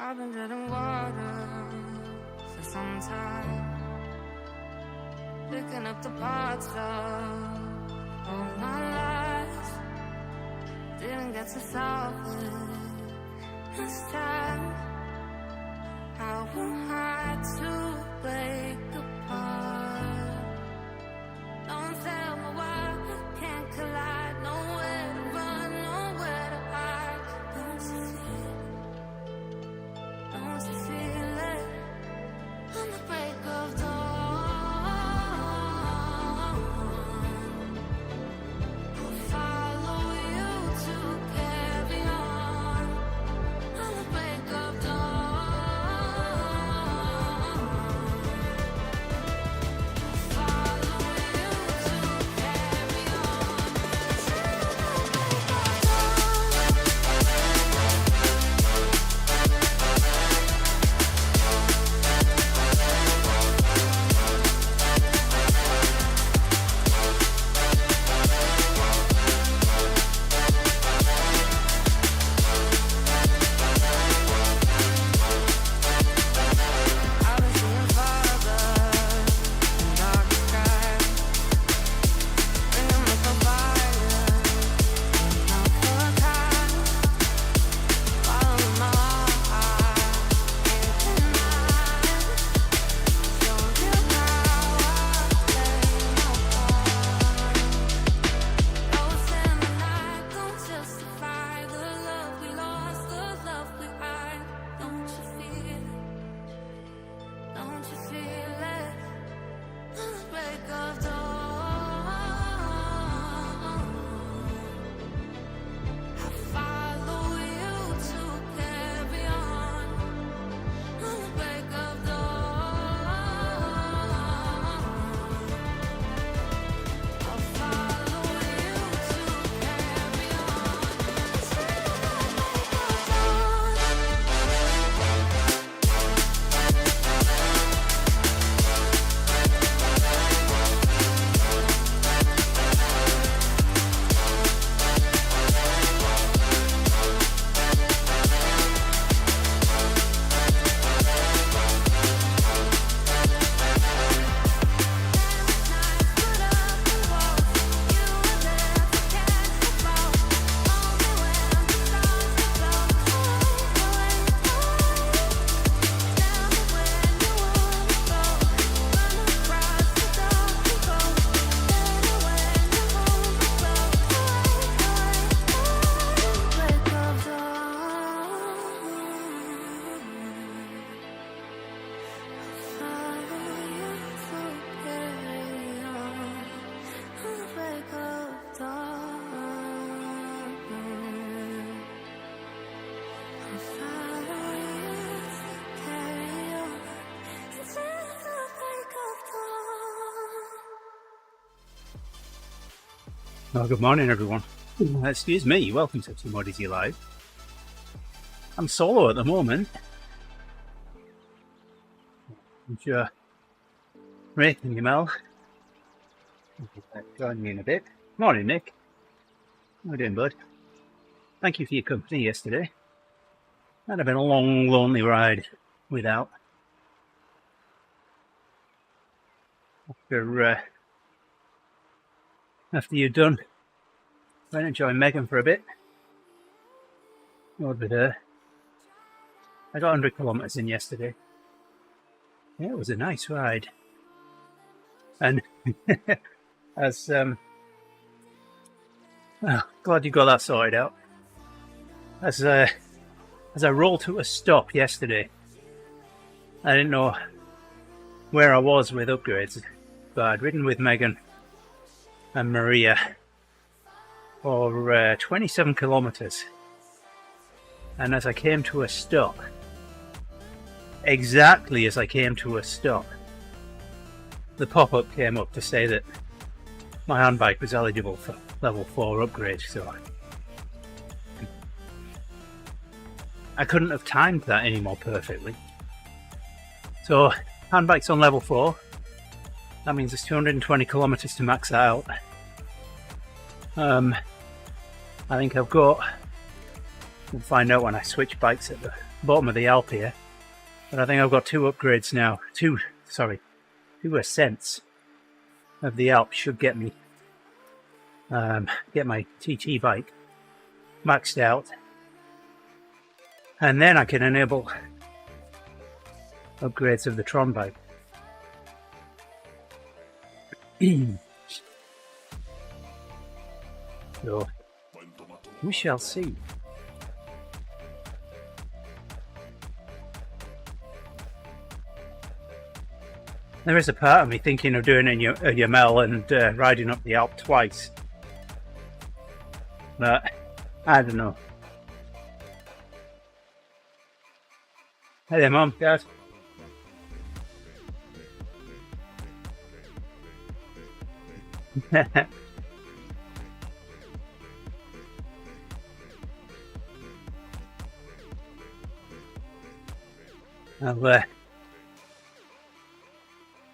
I've been drinking water for some time, picking up the parts of my life. Didn't get to solve it this time. How am I to break apart? Don't tell me why we can't collide. Nowhere to run, nowhere to hide. Don't you feel it? On the break of dawn, I'll follow you to carry on. On the break of dawn, I'll follow you to carry on. I've been seeing farther in dark skies, bringing with the fire, not for time. Following my heart, can't deny. Show you how I play my part. Lost in the night, don't justify the love we lost, the love we hide. Don't you feel it? Don't you feel it? On the break of dawn, I follow you to carry on. On the break of dawn, I'll follow you to carry on. Till the Well, good morning, everyone. Excuse me, welcome to TeamODZ Live. I'm solo at the moment. I'm sure Rick and Yamal will join me in a bit. Morning, Nick. How are you doing, bud? Thank you for your company yesterday. That'd have been a long, lonely ride without. After you're done, went and joined Megan for a bit. Rode with her. I got 100 kilometres in yesterday. Yeah, it was a nice ride. And as glad you got that sorted out. As I rolled to a stop yesterday, I didn't know where I was with upgrades, but I'd ridden with Megan and Maria for 27 kilometres, and as I came to a stop, exactly as I came to a stop, the pop-up came up to say that my handbike was eligible for level 4 upgrade, so I couldn't have timed that any more perfectly. So handbike's on level 4. That means there's 220 kilometres to max out. I think I've got, we'll find out when I switch bikes at bottom of the Alp here. But I think I've got 2 upgrades now. 2 ascents of the Alp should get me get my TT bike maxed out, and then I can enable upgrades of the Tron bike. So we shall see. There is a part of me thinking of doing a Yamel and riding up the Alp twice, but I don't know. Hey there, Mum, Dad.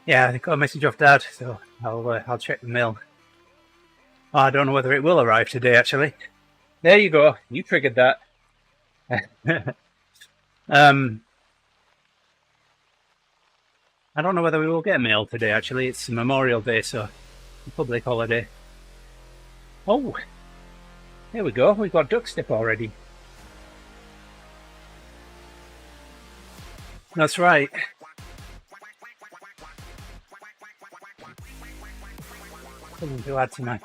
Yeah, I got a message off Dad, so I'll check the mail. Oh, I don't know whether it will arrive today, actually. There you go. You triggered that. I don't know whether we will get mail today, actually. It's Memorial Day, so a public holiday. Oh, there we go. We've got duck step already. That's right. Something to add to my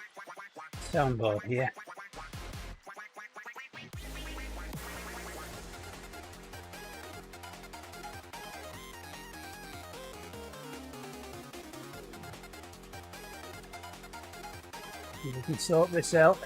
soundboard here. We can sort this out.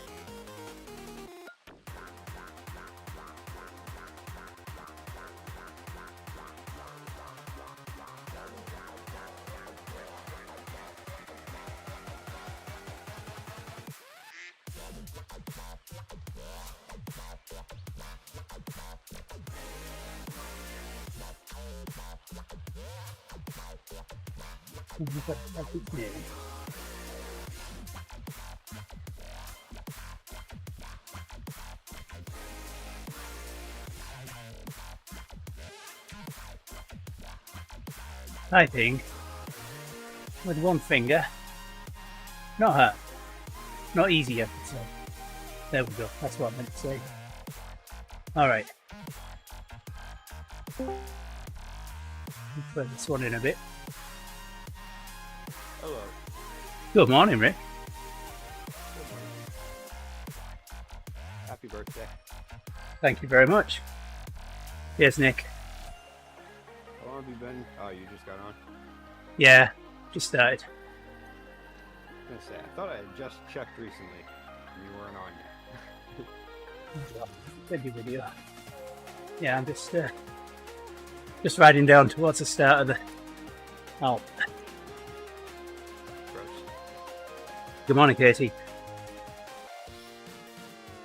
I think with one finger, not hurt, not easy, I could say. There we go, that's what I meant to say. Alright. Let's put this one in a bit. Hello. Good morning, Rick. Good morning. Happy birthday. Thank you very much. Yes, Nick. How long have you been? Oh, you just got on? Yeah, just started. I was gonna say, I thought I had just checked recently and you weren't on yet. Thank you, video. Yeah, I'm just riding down towards the start of the Alp. Gross. Good morning, Katie.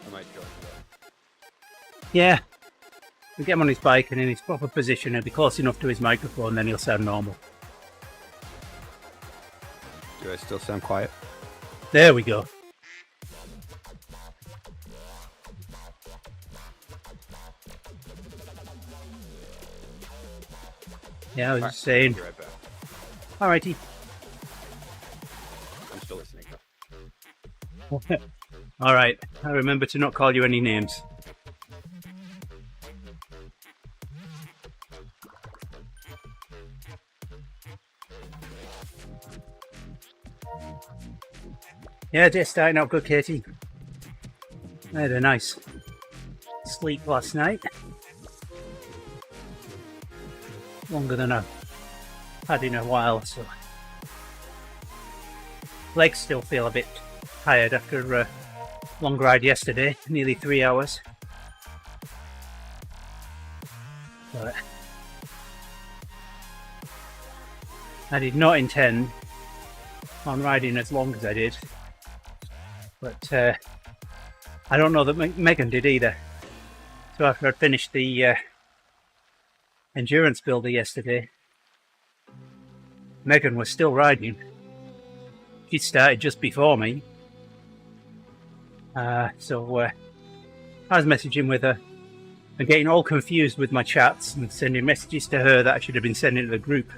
I might join you. Yeah, we get him on his bike and in his proper position and be close enough to his microphone, then he'll sound normal. Do I still sound quiet? There we go. Yeah, I was just saying. Be right back. Alrighty. I'm still listening. Alright, I remember to not call you any names. Yeah, just starting out good, Katie. I had a nice sleep last night. Longer than I've had in a while, so legs still feel a bit tired after a long ride yesterday, nearly 3 hours. But I did not intend on riding as long as I did, but I don't know that Megan did either. So after I'd finished the endurance builder yesterday, Megan was still riding. She started just before me, so I was messaging with her I'm getting all confused with my chats and sending messages to her that I should have been sending to the group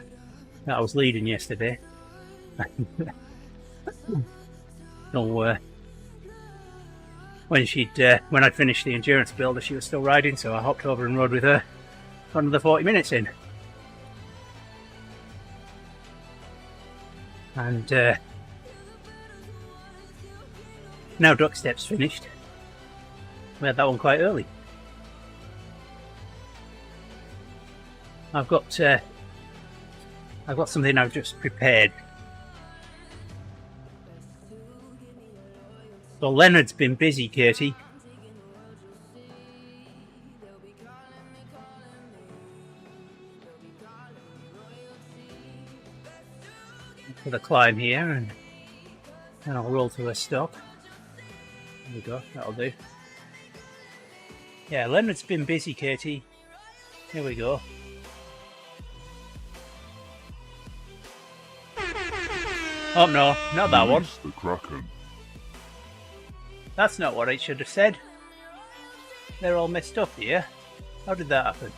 that I was leading yesterday. So when I'd finished the endurance builder, she was still riding, so I hopped over and rode with her for another 40 minutes in. And now Duck Step's finished. We had that one quite early. I've got something I've just prepared. So Leonard's been busy, Katie. For the climb here, and then I'll roll to a stop. There we go, that'll do. Yeah, Leonard's been busy, Katie. Here we go. Oh no, not that one. The Kraken. That's not what I should have said. They're all messed up here. How did that happen?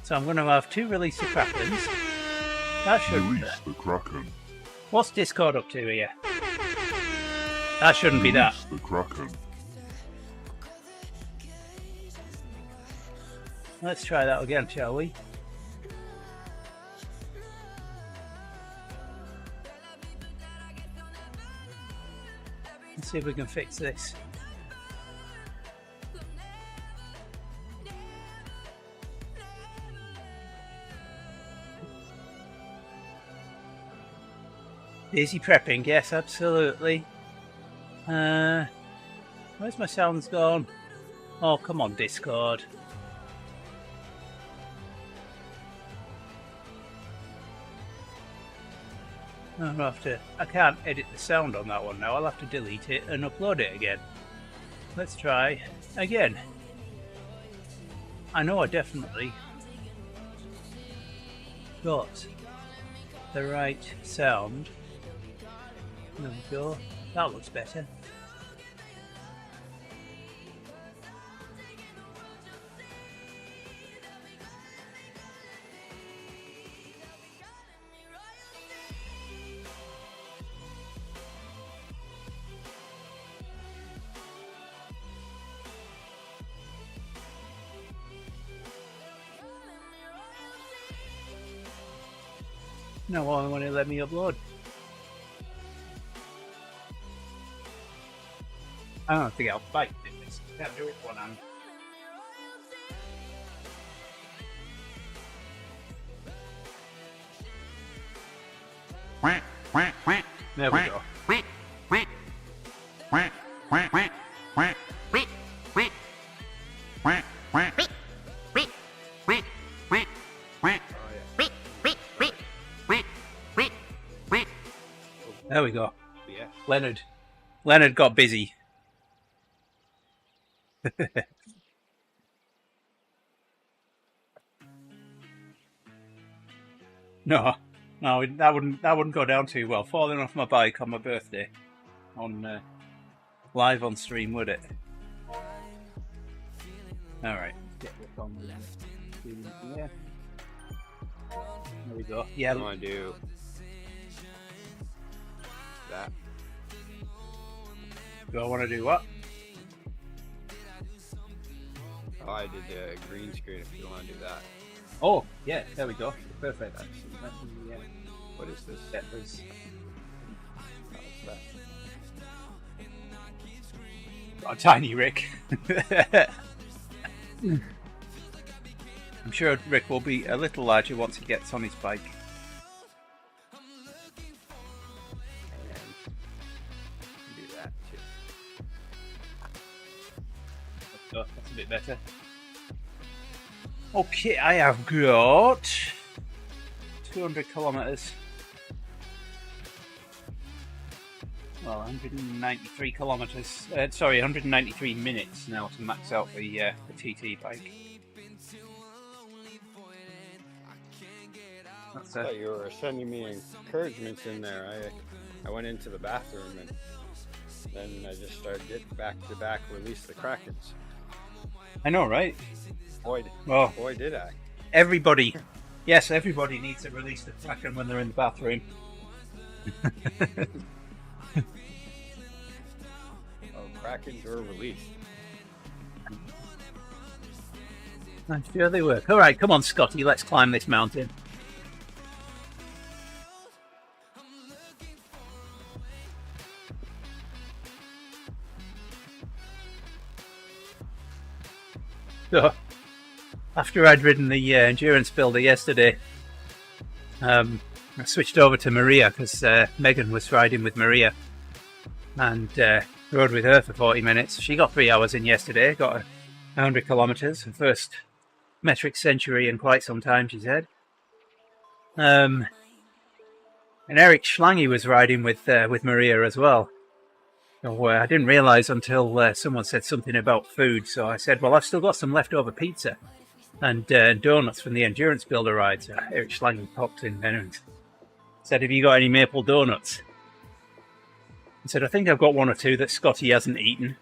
So I'm going to have 2 release the Krakens. That shouldn't be. Release the Kraken. What's Discord up to here? That shouldn't be that. Release the Kraken. Let's try that again, shall we? Let's see if we can fix this. Busy prepping, yes, absolutely. Where's my sounds gone? Oh, come on, Discord. I can't edit the sound on that one now. I'll have to delete it and upload it again. Let's try again. I know I definitely got the right sound. There we go. That looks better. No one want to let me upload. I don't think I'll fight this. Can't do it one hand. There we go. There we go. Yeah. Leonard got busy. No, that wouldn't go down too well. Falling off my bike on my birthday, on live on stream, would it? All right, get this on there. There we go. Yeah, I want to do that. Do I want to do what? Oh, I did the green screen if you want to do that. Oh, yeah, there we go. Perfect. Yeah. What is this? That was. Got a tiny Rick. I'm sure Rick will be a little larger once he gets on his bike. Do that too. Oh, that's a bit better. Okay, I have got 200 kilometers. Well, 193 kilometers. Sorry, 193 minutes now to max out the TT bike. That's I thought you were sending me encouragements in there. I went into the bathroom and then I just started getting back to back release the Krakens. I know, right? Boy, Oh, boy, did I. everybody. Yes, everybody needs to release the Kraken when they're in the bathroom. Oh, Krakens were released. I'm sure they were. All right, come on, Scotty. Let's climb this mountain. So, after I'd ridden the endurance builder yesterday, I switched over to Maria because Megan was riding with Maria and rode with her for 40 minutes. She got 3 hours in yesterday, got 100 kilometers, her first metric century in quite some time, she said. And Eric Schlange was riding with Maria as well. So, I didn't realise until someone said something about food, so I said, well, I've still got some leftover pizza and donuts from the endurance builder ride. So Eric Schlange popped in there and said, have you got any maple donuts? I said, I think I've got 1 or 2 that Scotty hasn't eaten.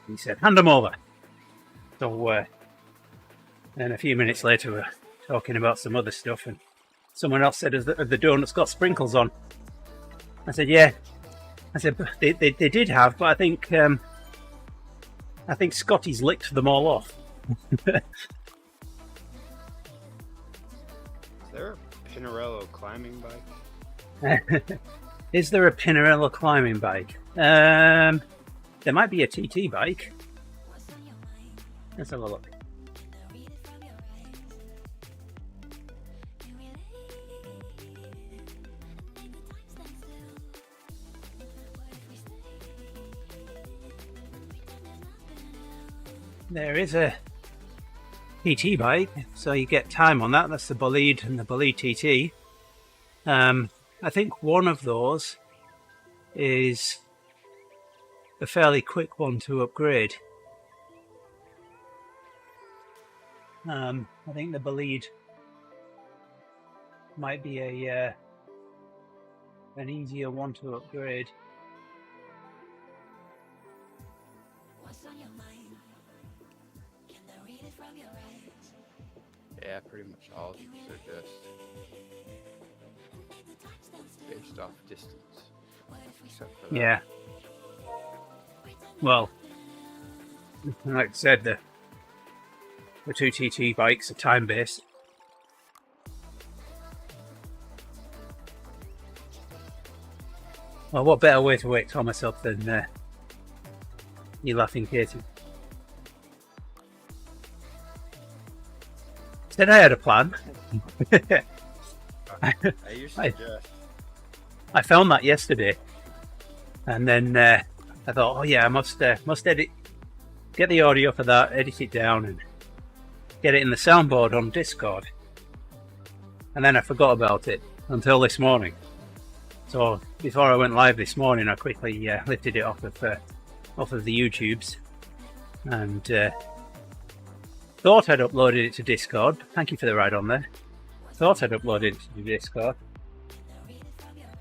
He said, hand them over. So then a few minutes later, we're talking about some other stuff, and someone else said, have the donuts got sprinkles on? I said, yeah. I said, they did have, but I think Scotty's licked them all off. Is there a Pinarello climbing bike? Is there a Pinarello climbing bike? There might be a TT bike. Let's have a look. There is a TT bike, so you get time on that. That's the Bolide and the Bolide TT. I think one of those is a fairly quick one to upgrade. I think the Bolide might be an easier one to upgrade. Yeah, pretty much all these are just based off distance. Except for that. Yeah. Well, like I said, the 2 TT bikes are time based. Well, what better way to wake Thomas up than you laughing, Katie? Said I had a plan. You suggest. I found that yesterday, and then I thought, oh yeah, I must edit, get the audio for that, edit it down, and get it in the soundboard on Discord. And then I forgot about it until this morning. So before I went live this morning, I quickly lifted it off of the YouTubes, and thought I'd uploaded it to Discord. Thank you for the ride on there. Thought I'd uploaded it to Discord.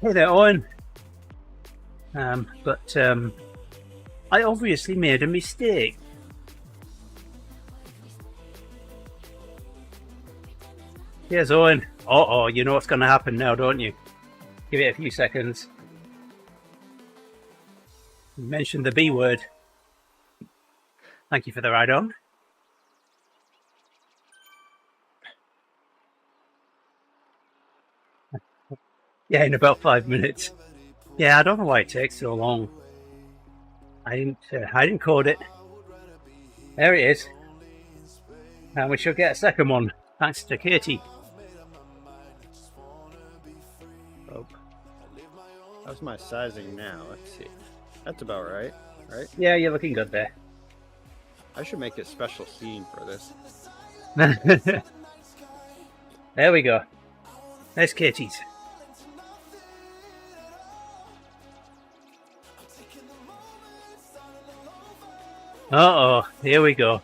Hey there, Owen. But I obviously made a mistake. Here's Owen. Uh-oh, you know what's going to happen now, don't you? Give it a few seconds. You mentioned the B word. Thank you for the ride on. Yeah, in about 5 minutes. Yeah, I don't know why it takes so long. I didn't code it. There it is. And we should get a second one, thanks to Katie. Oh. How's my sizing now? Let's see. That's about right, right? Yeah, you're looking good there. I should make a special scene for this. There we go. There's Katie's. Uh-oh, here we go.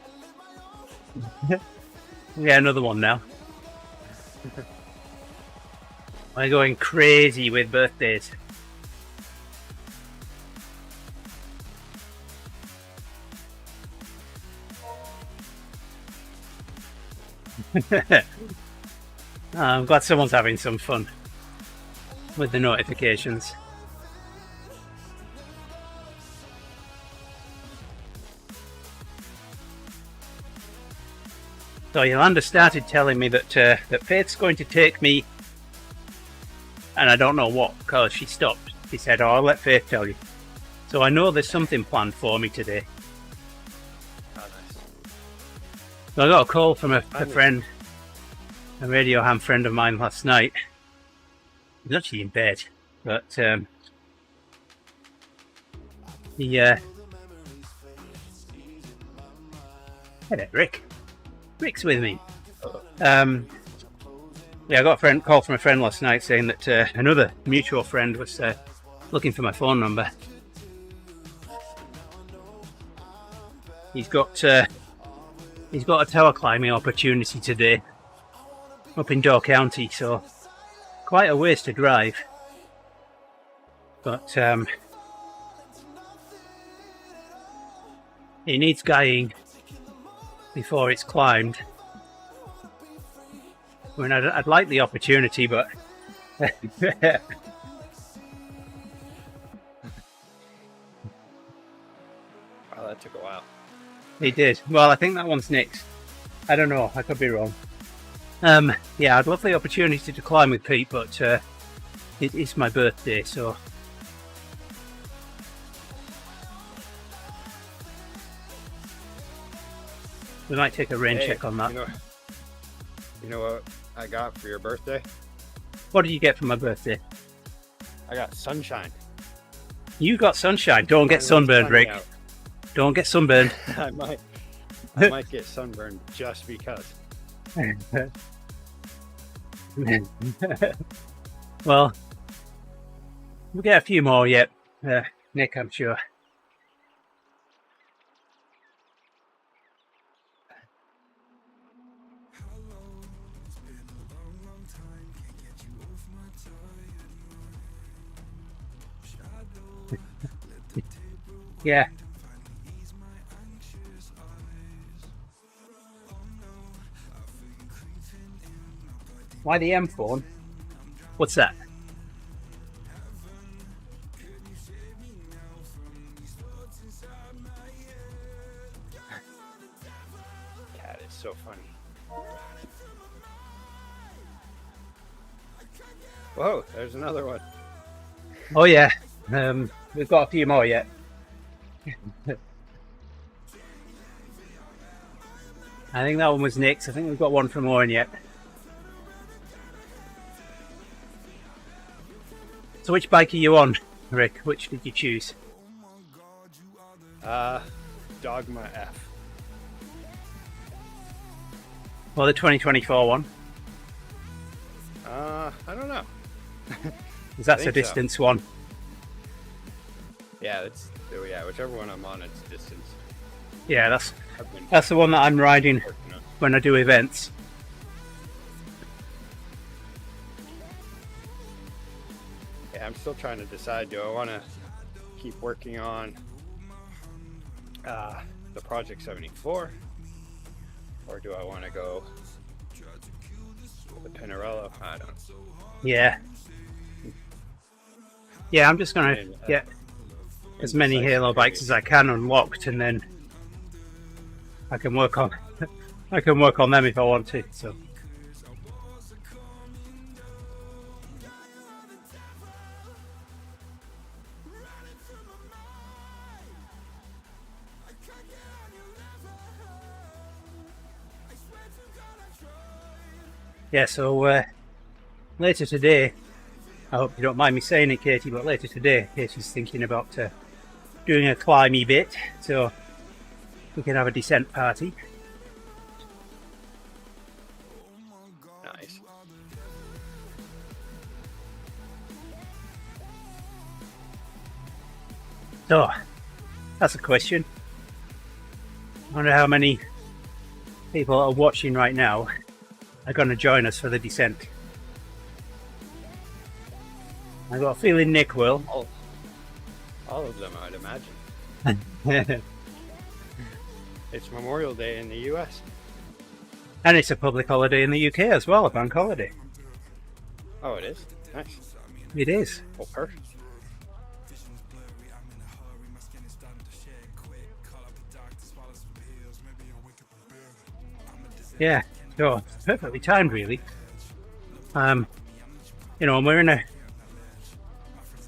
We got another one now. We're going crazy with birthdays. I'm glad someone's having some fun with the notifications. So Yolanda started telling me that that Faith's going to take me, and I don't know what, because she stopped. She said, "Oh, I'll let Faith tell you." So I know there's something planned for me today. Oh, nice. So I got a call from a friend, a radio ham friend of mine last night. He was actually in bed, but he hello, Rick. Rick's with me. Yeah, I got a call from a friend last night saying that another mutual friend was looking for my phone number. He's got a tower climbing opportunity today up in Door County, so quite a ways to drive. But he needs guying before it's climbed. I mean, I'd like the opportunity, but Oh, that took a while. he did. Well, I think that one's next. I don't know. I could be wrong. Yeah, I'd love the opportunity to climb with Pete, but it's my birthday, so we might take a rain check on that. You know what I got for your birthday? What did you get for my birthday? I got sunshine. You got sunshine. Don't get sunburned, Rick. Out. Don't get sunburned. I might get sunburned just because. Well, we'll get a few more yet, Nick, I'm sure. Yeah. Why the M phone? What's that? Cat is so funny. Whoa, there's another one. Oh yeah, we've got a few more yet. I think that one was Nick's. I think we've got one from Owen yet. So which bike are you on, Rick? Which did you choose? Dogma F. Well, the 2024 one. I don't know. Because that's a think so. distance one. Yeah, whichever one I'm on, it's distance. Yeah, I've been that's the one that I'm riding working on. when I do events. Yeah, I'm still trying to decide, do I want to keep working on the Project 74, or do I want to go with the Pinarello? I don't know. Yeah. Yeah, I'm just gonna get as many Halo bikes as I can unlocked, and then I can work on them if I want to. So yeah, so later today, I hope you don't mind me saying it, Katie, but later today, Katie's thinking about doing a climby bit, so we can have a descent party. Nice. So, that's a question. I wonder how many people are watching right now are going to join us for the descent. I've got a feeling Nick will. All of them, I'd imagine. It's Memorial Day in the U.S. And it's a public holiday in the UK as well, a bank holiday. Oh, it is? Nice. It is. Well, perfect. Yeah, so perfectly timed, really. You know, and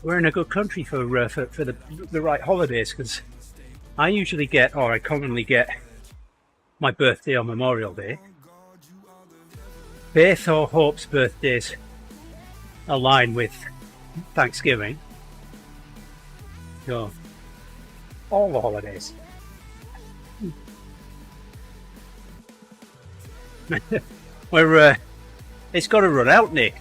we're in a good country for the right holidays, because I usually get, or I commonly get, my birthday on Memorial Day. Faith or Hope's birthdays align with Thanksgiving. So all the holidays. We're it's got to run out, Nick.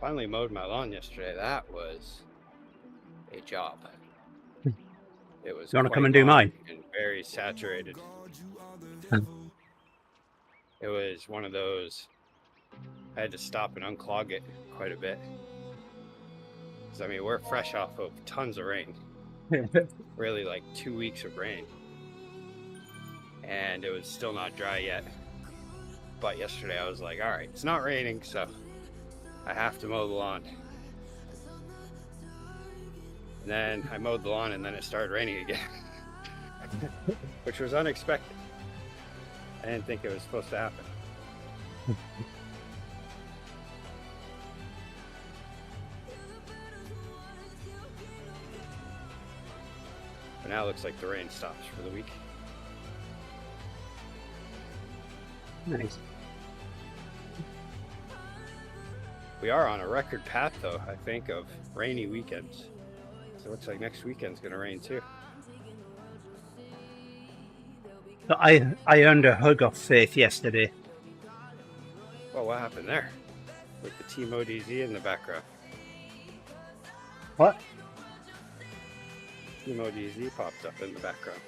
Finally mowed my lawn yesterday. That was a job. It was. You want to quite come and do long mine? And very saturated. It was one of those. I had to stop and unclog it quite a bit. Because I mean, we're fresh off of tons of rain. Really, like 2 weeks of rain, and it was still not dry yet. But yesterday I was like, all right, it's not raining, so I have to mow the lawn. And then I mowed the lawn, and then it started raining again, which was unexpected. I didn't think it was supposed to happen. But now it looks like the rain stops for the week. Nice. We are on a record path, though, I think, of rainy weekends. So it looks like next weekend's going to rain, too. So I earned a hug off Faith yesterday. Well, what happened there? With the TeamODZ in the background. What? TeamODZ popped up in the background.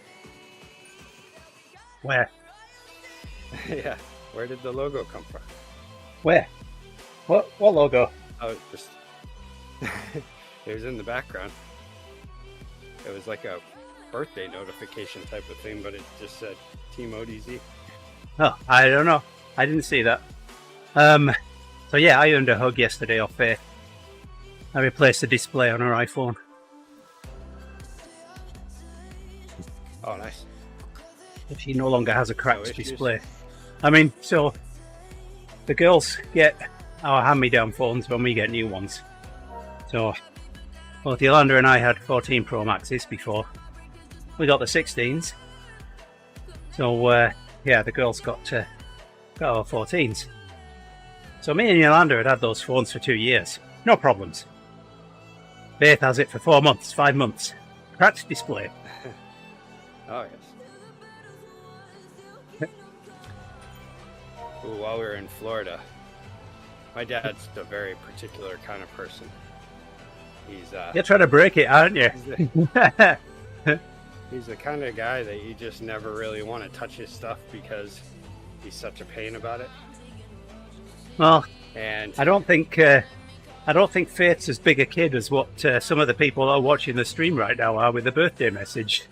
Where? Yeah, where did the logo come from? Where? What logo? Oh, it just... it was in the background. It was like a birthday notification type of thing, but it just said TeamODZ. Oh, I don't know. I didn't see that. So yeah, I earned a hug yesterday off Faith. I replaced the display on her iPhone. Oh, nice. She no longer has a cracked issues. display. I mean, so the girls get our hand-me-down phones when we get new ones. So both Yolanda and I had 14 Pro Maxes before. We got the 16s. So yeah, the girls got our 14s. So me and Yolanda had those phones for 2 years. No problems. Faith has it for 4 months, 5 months. Cracked display. Oh, yes. Ooh, while we were in Florida, my dad's a very particular kind of person. He's You're trying to break it, aren't you? he's the kind of guy that you just never really want to touch his stuff because he's such a pain about it. Well, And I don't think Faith's as big a kid as what some of the people that are watching the stream right now are with the birthday message.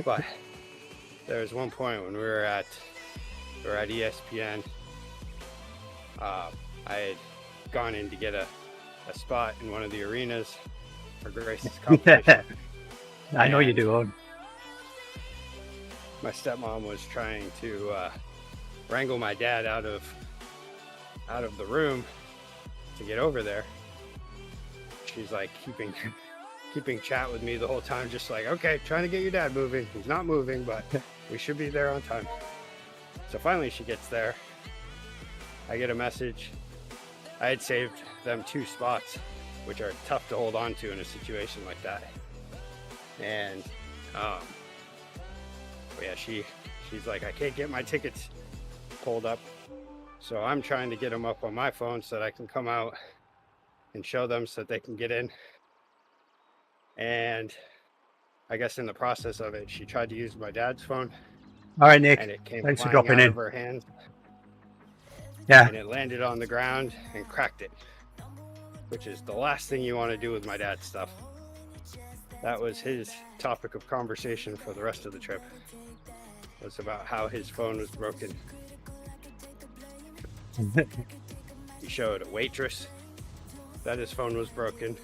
but there was one point when we were at ESPN. I had gone in to get a spot in one of the arenas for Grace's competition. I know you do, Owen. My stepmom was trying to wrangle my dad out of the room to get over there. She's like keeping chat with me the whole time, just like, okay, trying to get your dad moving. He's not moving, but we should be there on time. So finally she gets there. I get a message. I had saved them 2 spots, which are tough to hold on to in a situation like that. And yeah, she's like, I can't get my tickets pulled up. So I'm trying to get them up on my phone so that I can come out and show them so that they can get in. And I guess in the process of it, she tried to use my dad's phone, All right, Nick. and it came Thanks for flying dropping out in. of her hand, Yeah. and it landed on the ground and cracked it, which is the last thing you want to do with my dad's stuff. That was his topic of conversation for the rest of the trip. It was about how his phone was broken. He showed a waitress that his phone was broken.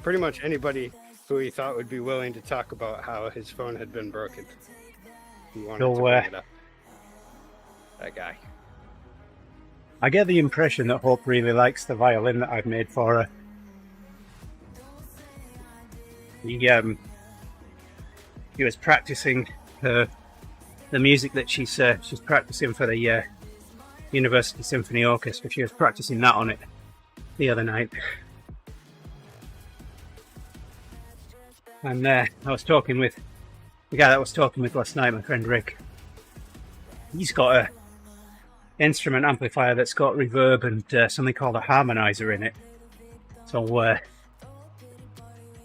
Pretty much anybody who he thought would be willing to talk about how his phone had been broken. He wanted to bring it up. That guy. I get the impression that Hope really likes the violin that I've made for her. He was practicing the music that she's practicing for the University Symphony Orchestra. She was practicing that on it the other night. And I was talking with the guy that I was talking with last night, my friend Rick. He's got a instrument amplifier that's got reverb and something called a harmonizer in it. So we'll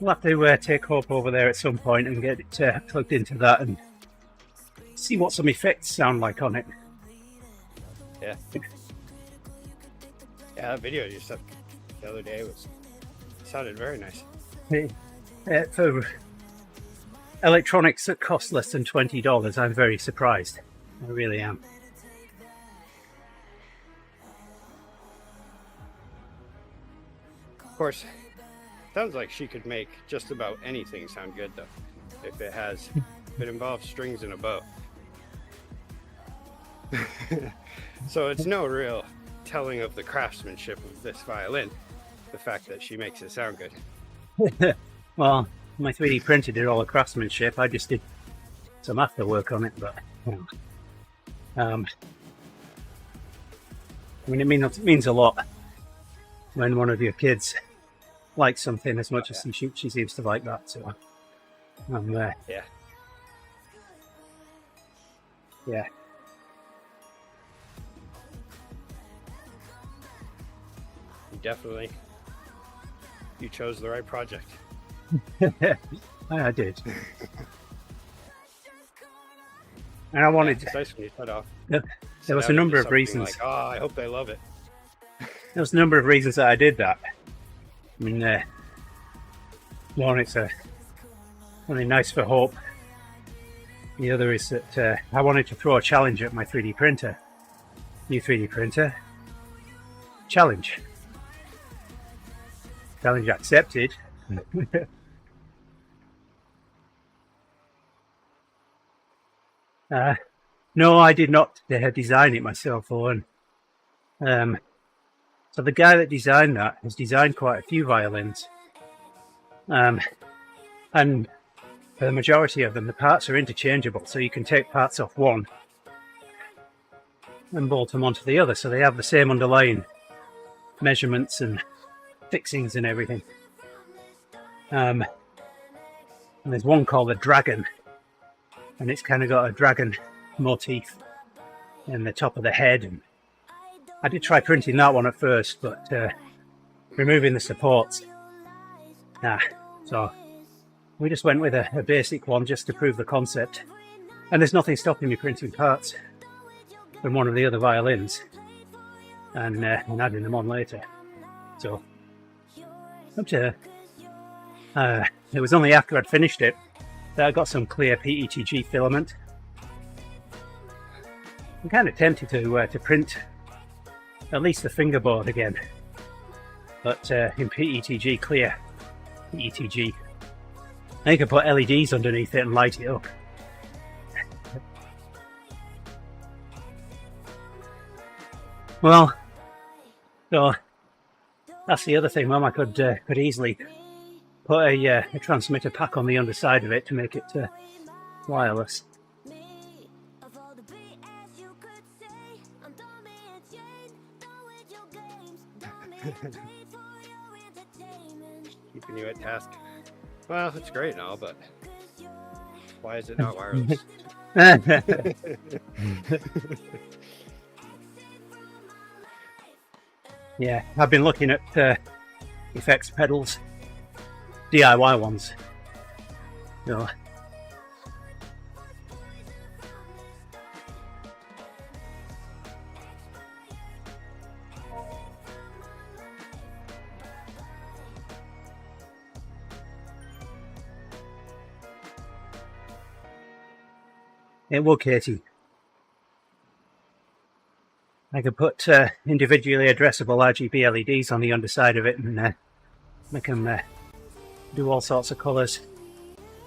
have to take Hope over there at some point and get it plugged into that and see what some effects sound like on it. Yeah. Yeah, that video you sent the other day sounded very nice. For electronics that cost less than $20, I'm very surprised. I really am. Of course, sounds like she could make just about anything sound good, though, if it involves strings and a bow. So it's no real telling of the craftsmanship of this violin, the fact that she makes it sound good. Well, my 3D printer did all the craftsmanship. I just did some afterwork on it, but I mean, it means a lot when one of your kids likes something as much as she seems to like that. So, Yeah. You chose the right project. I did. And I wanted It's nice when you cut off. There was a number of reasons. Like, oh, I hope they love it. There was a number of reasons that I did that. I mean, one, it's something nice for Hope. The other is that I wanted to throw a challenge at my 3D printer. New 3D printer. Challenge. Challenge accepted. No, I did not design it myself, Owen. So the guy that designed that has designed quite a few violins. And for the majority of them, the parts are interchangeable, so you can take parts off one and bolt them onto the other, so they have the same underlying measurements and fixings and everything. And there's one called the Dragon, and it's kind of got a dragon motif in the top of the head. And I did try printing that one at first, but removing the supports. So we just went with a basic one just to prove the concept. And there's nothing stopping me printing parts from one of the other violins and adding them on later. So up to it was only after I'd finished it that I got some clear PETG filament. I'm kind of tempted to print at least the fingerboard again, but in PETG, clear PETG. I think I put LEDs underneath it and light it up. Well, so that's the other thing, Mum. I could easily put a transmitter pack on the underside of it to make it wireless. Keeping you at task. Well, it's great and all, but why is it not wireless? Yeah, I've been looking at effects pedals, DIY ones, No. It will, Katie. I could put individually addressable RGB LEDs on the underside of it and make them do all sorts of colours.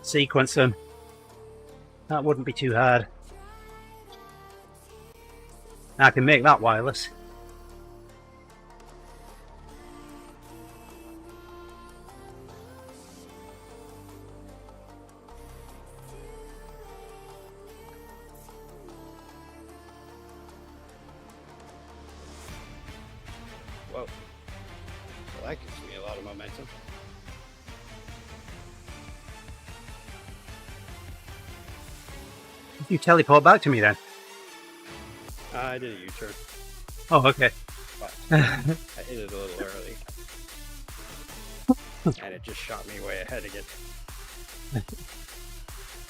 Sequence them. That wouldn't be too hard. I can make that wireless. Whoa. Well, that gives me a lot of momentum. You teleport back to me then? I did a U-turn, Oh, okay. but I hit it a little early. And it just shot me way ahead again.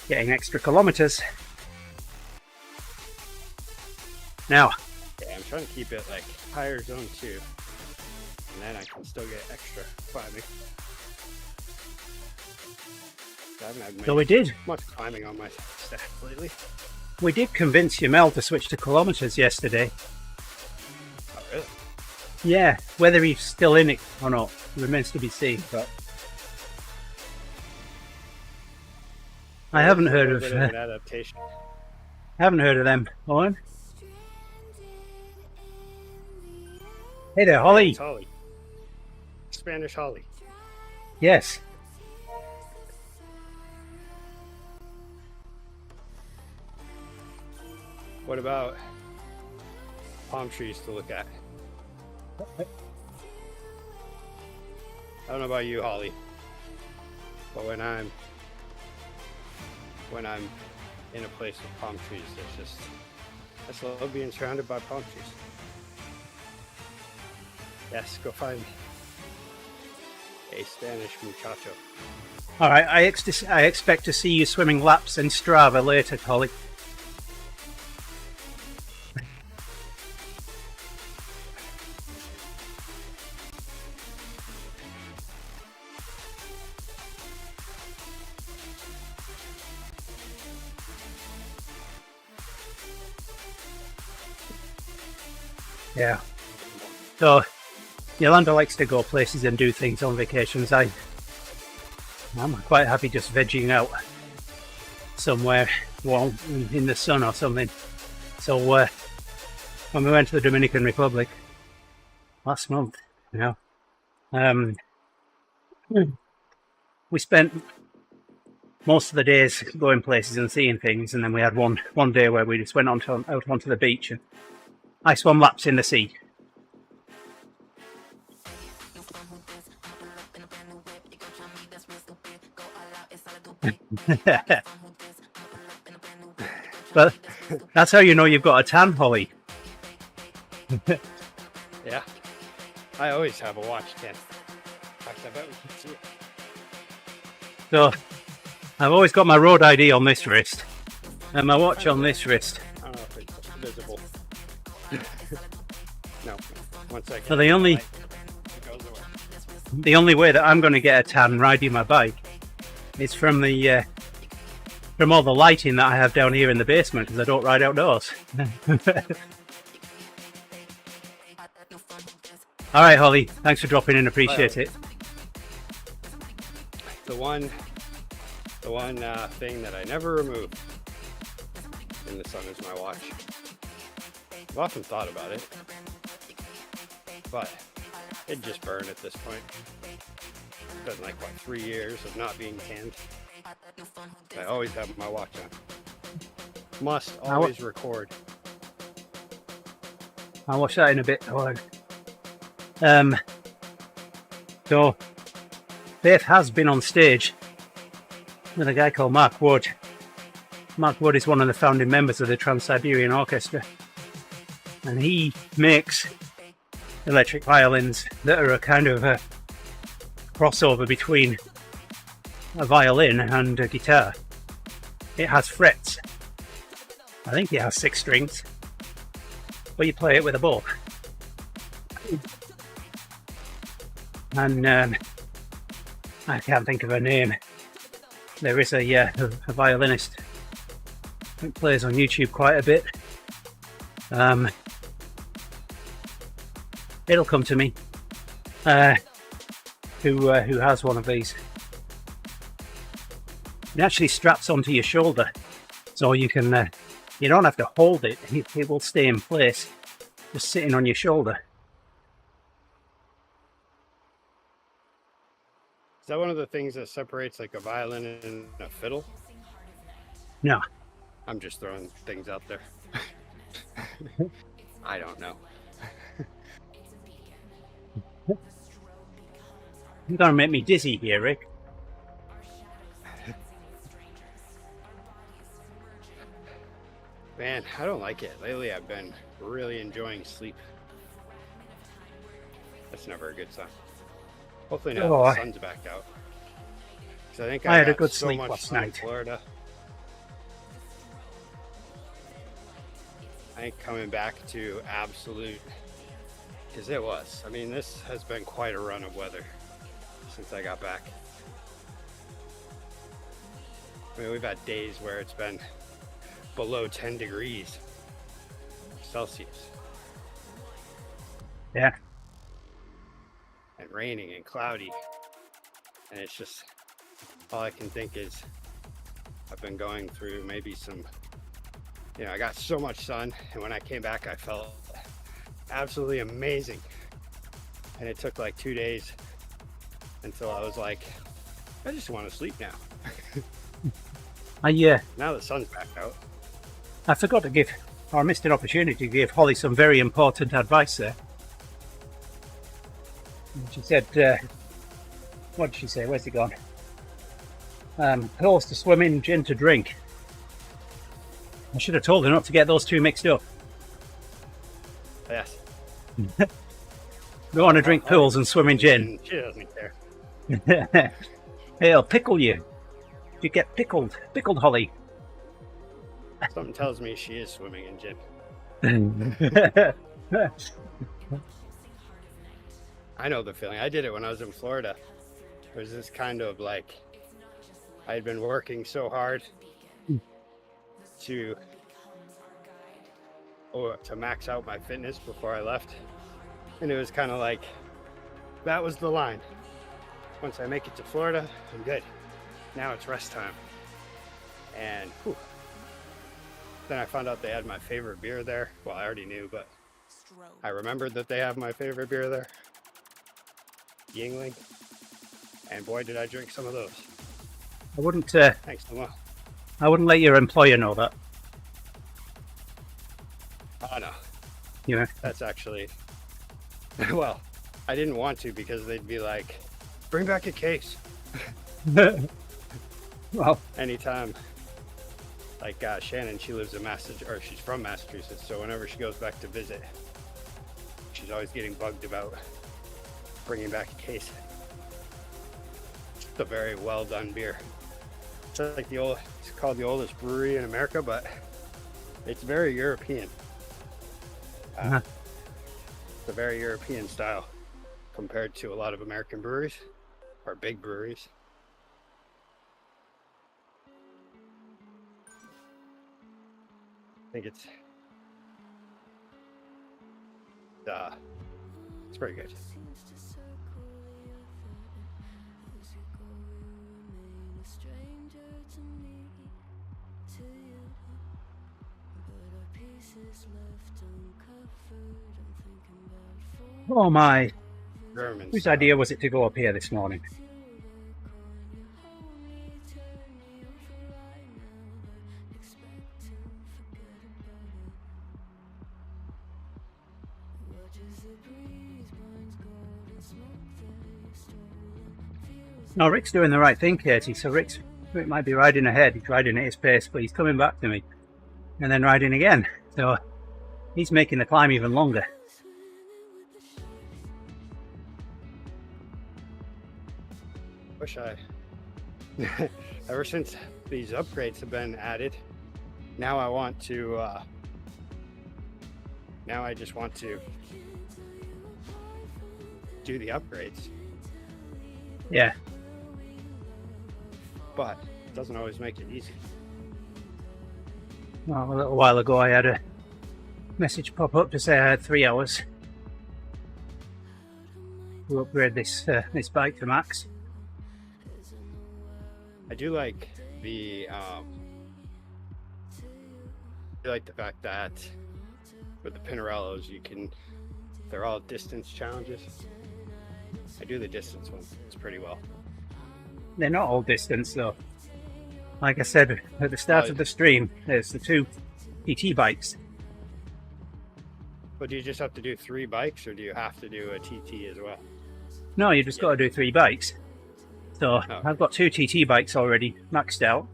Getting extra kilometers. Now, Yeah, I'm trying to keep it like higher zone 2. And then I can still get extra climbing. I haven't had so we did. much climbing on my stats lately. We did convince Yamel to switch to kilometers yesterday. Oh, really? Yeah, whether he's still in it or not remains to be seen. But I haven't heard of. Bit of an adaptation. Haven't heard of them, Owen. Hey there, Holly. It's Holly. Spanish Holly. Yes. What about palm trees to look at? I don't know about you, Holly, but when I'm in a place with palm trees, I just love being surrounded by palm trees. Yes, go find a Spanish muchacho. All right. I expect to see you swimming laps in Strava later, Holly. Yeah. So, Yolanda likes to go places and do things on vacations. I'm quite happy just vegging out somewhere warm in the sun or something. So, when we went to the Dominican Republic last month, we spent most of the days going places and seeing things, and then we had one day where we just went out onto the beach and I swam laps in the sea. But that's how you know you've got a tan, Holly. Yeah, I always have a watch tan. In fact, I bet we can see it. So I've always got my road ID on this wrist and my watch on this wrist. I don't know if it's visible. No, one second. So It goes away. the only way that I'm going to get a tan riding my bike is from all the lighting that I have down here in the basement because I don't ride outdoors. All right, Holly. Thanks for dropping in. Appreciate it. The one thing that I never remove in the sun is my watch. I've often thought about it, but it'd just burn at this point. It's been like, 3 years of not being tanned. I always have my watch on. Must always record. I'll watch that in a bit. So Faith has been on stage with a guy called Mark Wood. Mark Wood is one of the founding members of the Trans-Siberian Orchestra, and he makes electric violins that are a kind of a crossover between a violin and a guitar. It has frets. I think it has 6 strings, but you play it with a bow. And I can't think of her name. There is a violinist who plays on YouTube quite a bit. It'll come to me. Who has one of these? It actually straps onto your shoulder, so you can you don't have to hold it. It will stay in place, just sitting on your shoulder. Is that one of the things that separates like a violin and a fiddle? No. I'm just throwing things out there. I don't know. You're gonna make me dizzy here, Rick. Man, I don't like it. Lately I've been really enjoying sleep. That's never a good sign. Hopefully now the sun's back out. Because I think I had a got good so sleep much last sun in night. Florida. I think coming back to absolute, because it was. I mean, this has been quite a run of weather since I got back. I mean, we've had days where it's been below 10 degrees Celsius. Yeah. And raining and cloudy. And it's just, all I can think is I've been going through maybe some, you know, I got so much sun, and when I came back I felt absolutely amazing. And it took like 2 days until I was like, I just want to sleep now. Now the sun's back out. I forgot to give, or I missed an opportunity to give Holly some very important advice there. She said, what did she say? Where's it gone? Pills to swim in, gin to drink. I should have told her not to get those two mixed up. Yes. Don't want to drink pills and swim in gin. She doesn't care. It'll pickle you. You get pickled, Holly. Something tells me she is swimming in gin. I know the feeling. I did it when I was in Florida. It was this kind of like, I had been working so hard to max out my fitness before I left. And it was kind of like, that was the line. Once I make it to Florida, I'm good. Now it's rest time. And whew. Then I found out they had my favorite beer there. Well, I already knew, but I remembered that they have my favorite beer there. Yingling. And boy, did I drink some of those. I wouldn't. Thanks so much. I wouldn't let your employer know that. Oh no. Yeah. That's actually. Well, I didn't want to because they'd be like, "Bring back a case." Well, anytime. Like Shannon, she lives in Massachusetts, or she's from Massachusetts, so whenever she goes back to visit, she's always getting bugged about bringing back a case. It's a very well done beer. It's like it's called the oldest brewery in America, but it's very European. It's a very European style compared to a lot of American breweries, or big breweries. I think it's pretty good. oh my. German Whose style. idea was it to go up here this morning? No, Rick's doing the right thing, Katie. So Rick might be riding ahead. He's riding at his pace, but he's coming back to me and then riding again. So he's making the climb even longer. ever since these upgrades have been added, now I want to now I just want to do the upgrades, Yeah. but it doesn't always make it easy. Well, a little while ago I had a message pop up to say I had 3 hours to upgrade this bike to max. I do like the fact that with the Pinarellos they're all distance challenges. I do the distance one. It's pretty well. They're not all distance though. Like I said at the start of the stream, there's the 2 TT bikes. But do you just have to do 3 bikes, or do you have to do a TT as well? No, you just got to do 3 bikes. So I've got 2 TT bikes already maxed out.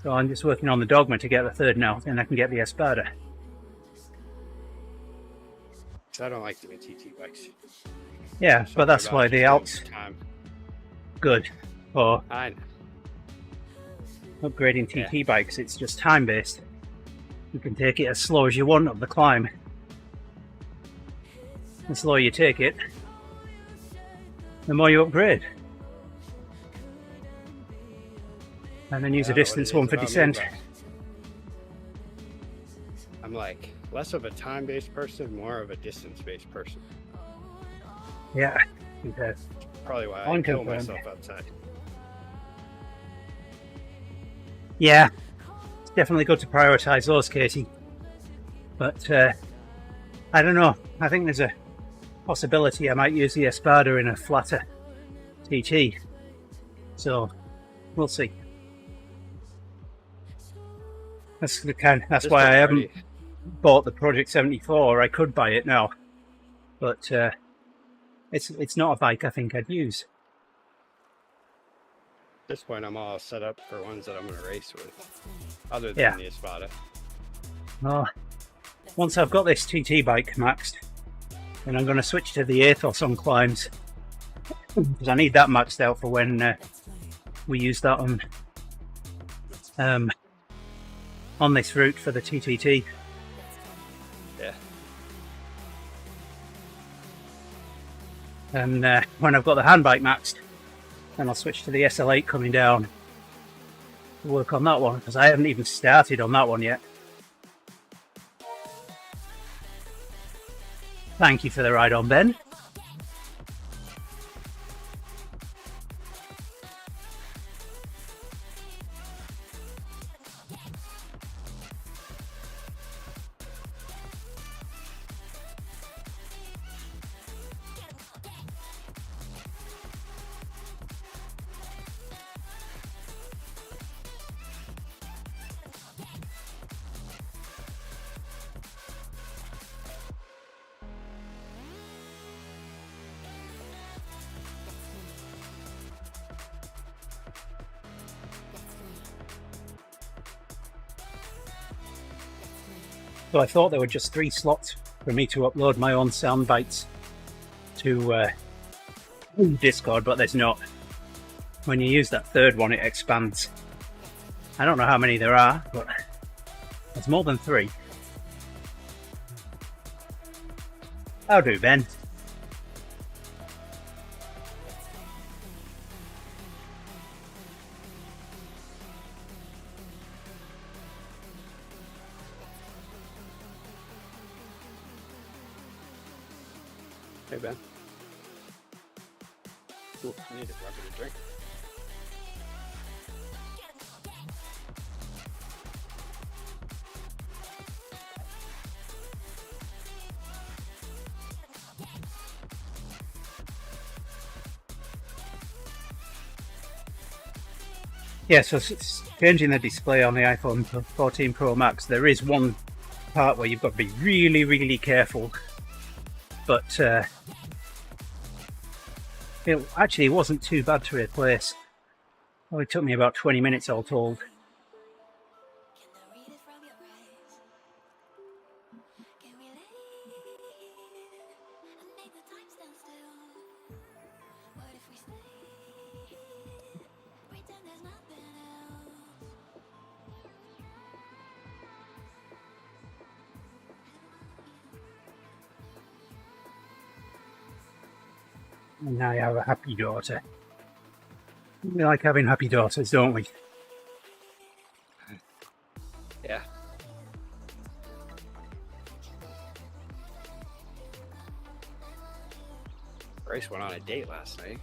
So I'm just working on the Dogma to get the 3rd now, and I can get the Espada. So I don't like doing TT bikes. Yeah, but that's Something why about the just Alps doing time. good for I know. upgrading TT bikes. It's just time based. You can take it as slow as you want up the climb. The slower you take it, the more you upgrade. And then use a distance one for descent. I'm like less of a time-based person, more of a distance-based person. Yeah. Okay. Probably why I kill myself outside. Yeah. It's definitely good to prioritize those, Katie. But I don't know. I think there's a possibility I might use the Espada in a flatter TT. So we'll see. That's why I haven't bought the Project 74. I could buy it now, but it's not a bike I think I'd use. At this point, I'm all set up for ones that I'm going to race with, other than the Espada. Well, once I've got this TT bike maxed, then I'm going to switch to the Athos on climbs, because I need that maxed out for when we use that on this route for the TTT. Yeah. And when I've got the hand bike maxed, then I'll switch to the SL8 coming down to work on that one, because I haven't even started on that one yet. Thank you for the ride on, Ben. So I thought there were just 3 slots for me to upload my own sound bites to Discord, but there's not. When you use that 3rd one, it expands. I don't know how many there are, but there's more than 3. How do, Ben? Hey, Ben. Ooh, I need to grab a drink. Yeah, so it's changing the display on the iPhone 14 Pro Max. There is one part where you've got to be really, really careful. But it wasn't too bad to replace. Well, it took me about 20 minutes all told. And I have a happy daughter. We like having happy daughters, don't we? Yeah. Grace went on a date last night.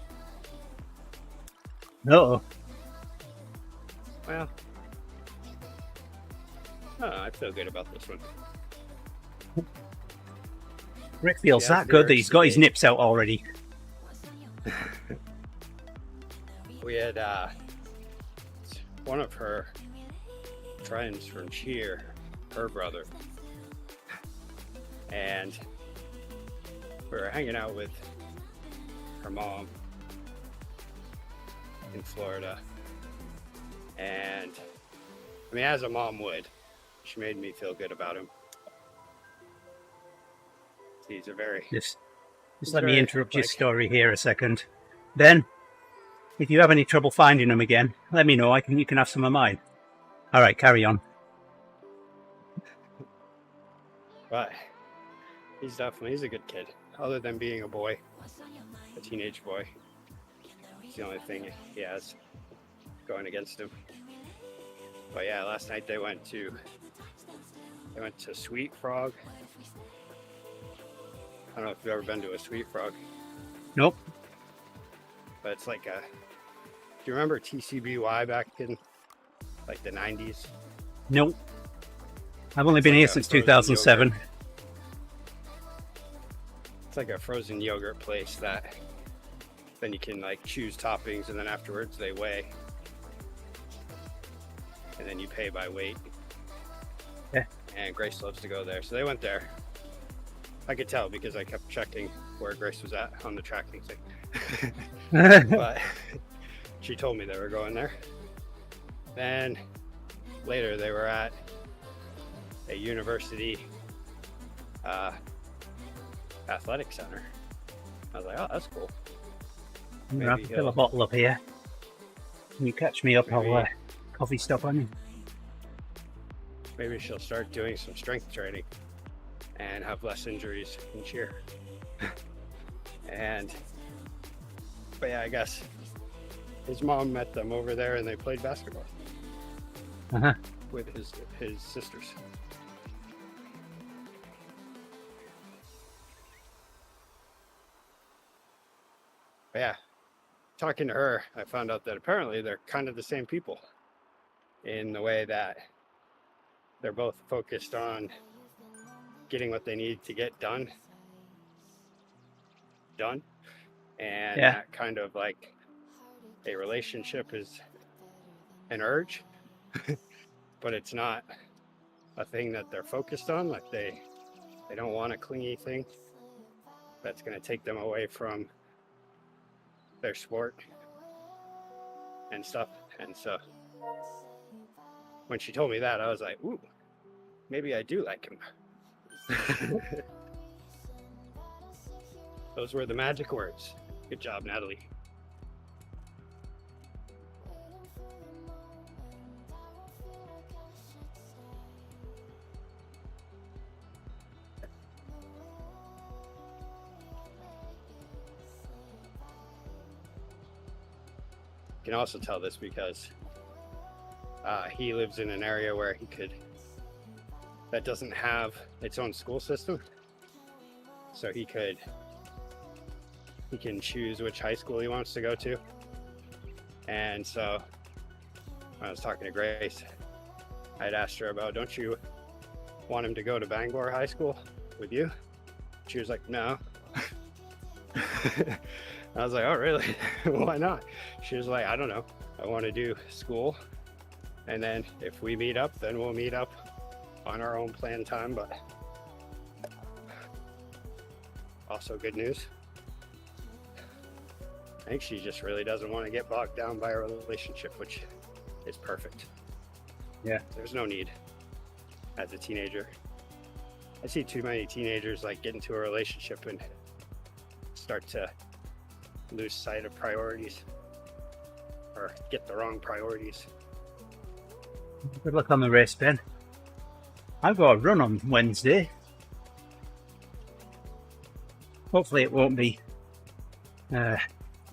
No. Well, I don't know, I feel good about this one. Rick feels Yeah, that good that he's got his today. nips out already. We had one of her friends from cheer, her brother, and we were hanging out with her mom in Florida. And I mean, as a mom would, she made me feel good about him. He's a very Just He's let me very, interrupt your like- story here a second. Ben, if you have any trouble finding them again, let me know. You can have some of mine. All right, carry on. But he's a good kid. Other than being a boy, a teenage boy, it's the only thing he has going against him. But yeah, last night they went to Sweet Frog. I don't know if you've ever been to a Sweet Frog, Nope. but it's like a. Do you remember TCBY back in like the 90s? Nope. I've only been like here a since frozen 2007. It's like a frozen yogurt place that then you can like choose toppings, and then afterwards they weigh, and then you pay by weight. Yeah. And Grace loves to go there, so they went there. I could tell because I kept checking where Grace was at on the tracking thing. But she told me they were going there. Then later they were at a university athletic center. I was like, oh, that's cool. I'm gonna have to Maybe fill a he'll- bottle up here. Can you catch me up? Maybe- I'll coffee stop on you. Maybe she'll start doing some strength training and have less injuries in cheer. But yeah, I guess his mom met them over there and they played basketball Uh-huh. with his sisters. But yeah, talking to her, I found out that apparently they're kind of the same people in the way that they're both focused on getting what they need to get done. And Yeah. that kind of like a relationship is an urge, but it's not a thing that they're focused on. Like they don't want a clingy thing that's going to take them away from their sport and stuff. And so when she told me that, I was like, ooh, maybe I do like him. Those were the magic words. Good job, Natalie. You can also tell this because he lives in an area where that doesn't have its own school system. So he can choose which high school he wants to go to. And so when I was talking to Grace, I'd asked her about, don't you want him to go to Bangor High School with you? She was like, no. I was like, oh, really? Why not? She was like, I don't know. I want to do school. And then if we meet up, then we'll meet up on our own planned time. But also good news. I think she just really doesn't want to get bogged down by a relationship, which is perfect. Yeah. There's no need as a teenager. I see too many teenagers like get into a relationship and start to lose sight of priorities or get the wrong priorities. Good luck on the race, Ben. I've got a run on Wednesday. Hopefully it won't be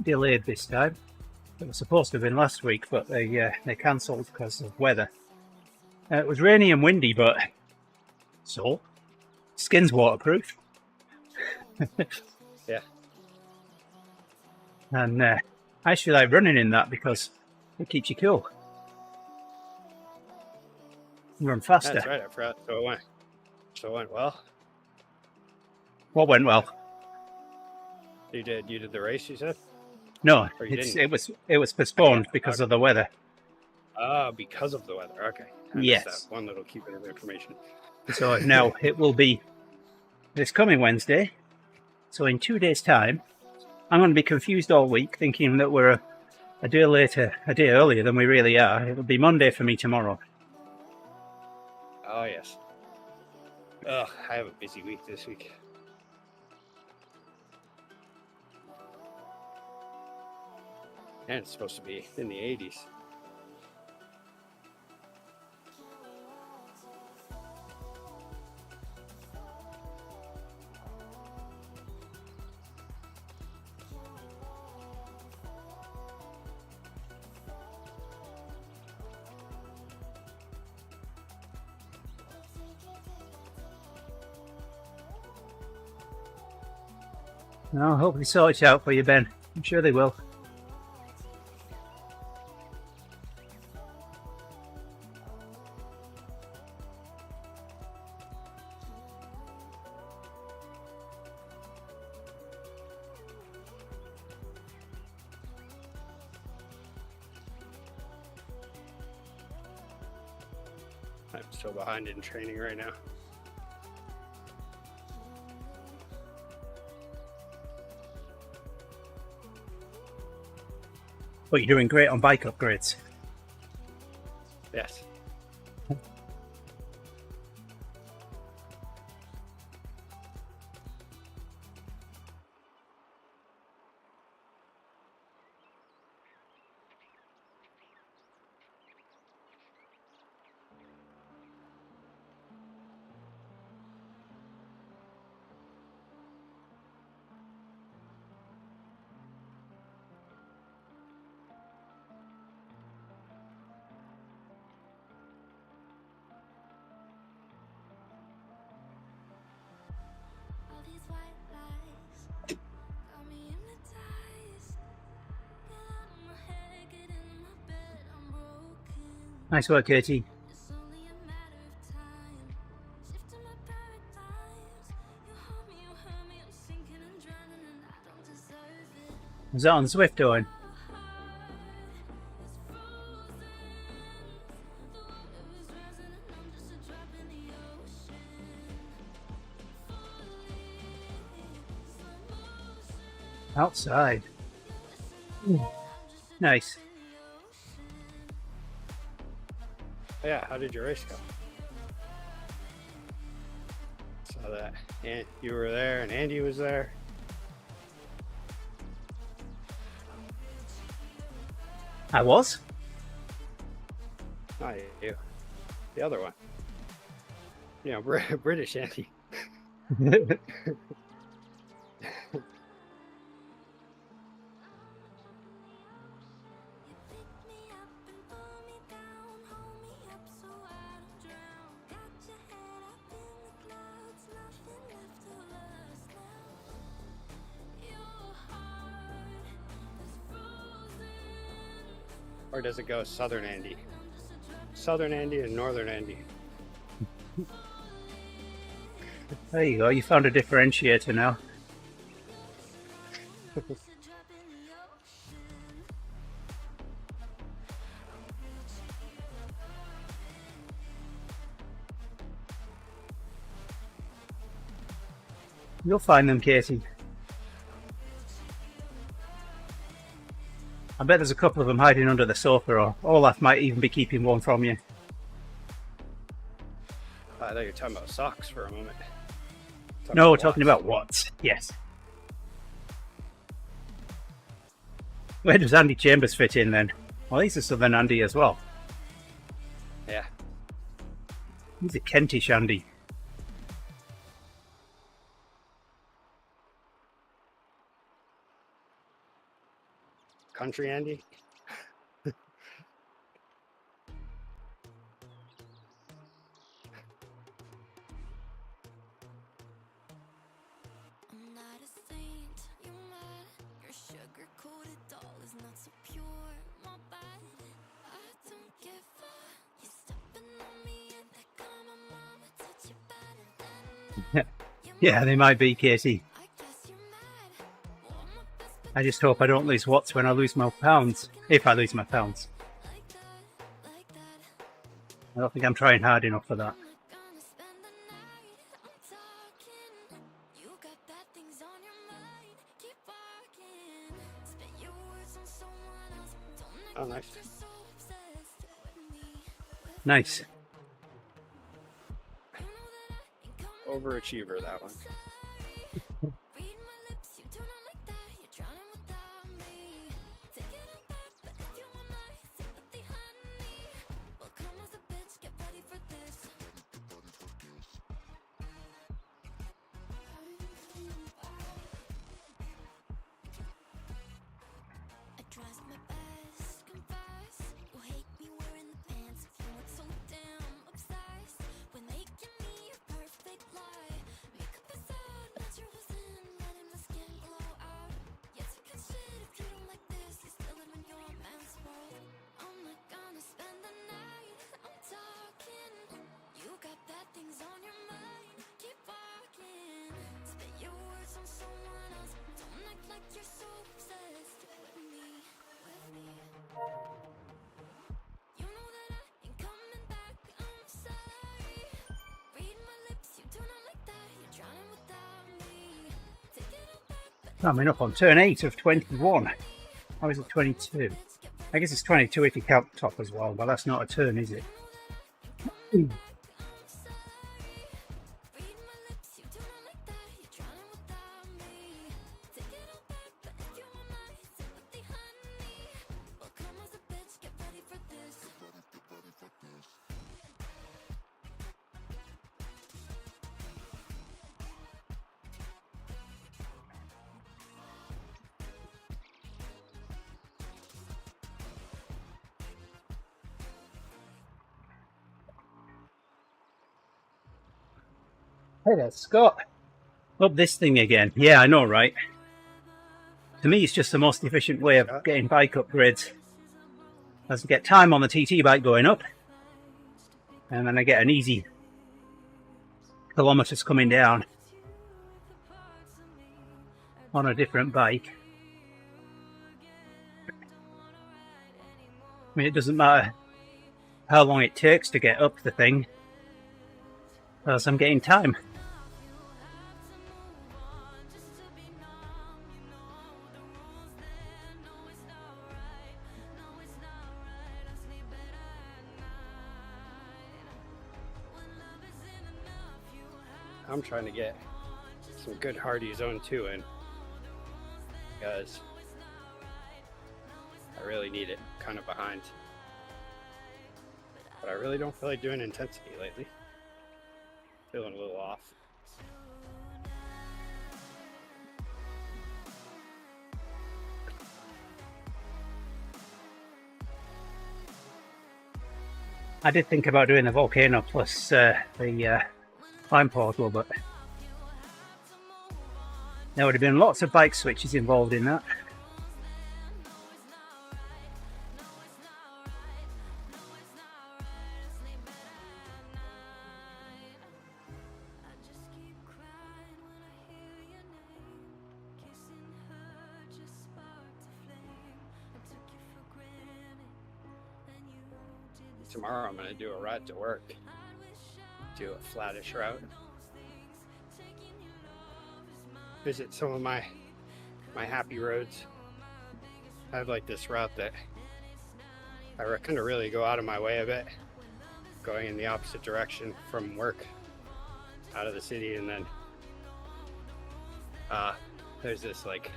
delayed this time. It was supposed to have been last week, but they cancelled because of weather. It was rainy and windy, but so skin's waterproof. Yeah. And I actually like running in that because it keeps you cool. You run faster. That's right. I forgot. So it went well. What went well? You did the race, you said? No, Or you it didn't? was postponed Okay. because of the weather. Because of the weather. Okay. I missed Yes. that one little key bit of information. So now it will be this coming Wednesday. So in 2 days' time, I'm going to be confused all week, thinking that we're a day earlier than we really are. It'll be Monday for me tomorrow. Oh, yes. Ugh, I have a busy week this week. And it's supposed to be in the 80s. I'll hopefully sort it out for you, Ben. I'm sure they will. I'm so behind in training right now. But you're doing great on bike upgrades. Yes. All these white lies got me hypnotized. Get out of my head, get in my bed, I'm broken. Nice work, Katie. It's only a matter of time. Shifting my paradigms. You harm me, you hurt me, I'm sinking and drowning, and I don't deserve it. Was that on Zwift, Owen? My heart is frozen. The water is rising, and I'm just a drop in the ocean. Outside. Nice. Yeah, how did your race go? Saw that. And you were there and Andy was there. I was? Not you. The other one. You know, British Andy. You pick me up and pull me down, hold me up so I don't drown. Got your head up in the clouds, nothing left of us now. Your heart is frozen. Or does it go Southern Andy? Southern Andy and Northern Andy. There you go, you found a differentiator now. You'll find them, Katie. I bet there's a couple of them hiding under the sofa, or Olaf might even be keeping one from you. I thought you were talking about socks for a moment. No, we're talking about what? Yes. Where does Andy Chambers fit in then? Well, he's a Southern Andy as well. Yeah. He's a Kentish Andy. Country Andy. I'm not a saint, you mad? Your sugar-coated doll is not so pure, my bad. I don't give a. You stepping on me and they call my mama, touch you better than Yeah, they might be, Casey. I guess you're mad. Well, my best bet I just hope I don't lose watts when I lose my pounds. If I lose my pounds. like that, like that. I don't think I'm trying hard enough for that. I'm not gonna spend the night. I'm talking. You got bad things on your mind. Keep walking. Spit your words on someone else. Don't act Oh, like nice. you're so obsessed with me. Nice. You know that I ain't coming Overachiever, that one. sorry. Read my lips, you do not like that. You're drowning without me. Take it all back, but if you want my sympathy, honey, well, come as a bitch, get ready for this. I tries my best, confess. You hate me wearing the pants if you weren't so damn obsessed with making me a perfect lie. Makeup is out, naturals in, letting my skin glow out. Yes, you can shit if you don't like this. You still live in your man's world. I'm not gonna spend the night. I'm talking. You got bad things on your mind. Keep walking. Spit your words on someone else. Don't act like you're so obsessed with me. You know that I ain't coming back. I'm sorry. Read my lips. You do not like that. You're drowning without me. Take it all back, but Coming up on turn 8 of 21. How is it 22? I guess it's 22 if you count the top as well, but that's not a turn, is it? I'm sorry. Read my lips. You do not like that. You're drowning without me. Take it all back, but if you want my sympathy, honey, well, come as a bitch. Get ready for this. Hey there, Scott. Up this thing again. Yeah, I know, right? To me, it's just the most efficient way of getting bike upgrades. As I get time on the TT bike going up, and then I get an easy kilometers coming down on a different bike. I mean, it doesn't matter how long it takes to get up the thing, as I'm getting time. I'm trying to get some good hardy zone 2 in because I really need it kind of behind. But I really don't feel like doing intensity lately. Feeling a little off. I did think about doing the Volcano plus the climb portal, but there would have been lots of bike switches involved in that. Tomorrow I'm going to do a ride to work. Do a flattish route. Visit some of my happy roads. I have like this route that I kind of really go out of my way a bit, going in the opposite direction from work out of the city, and then there's this like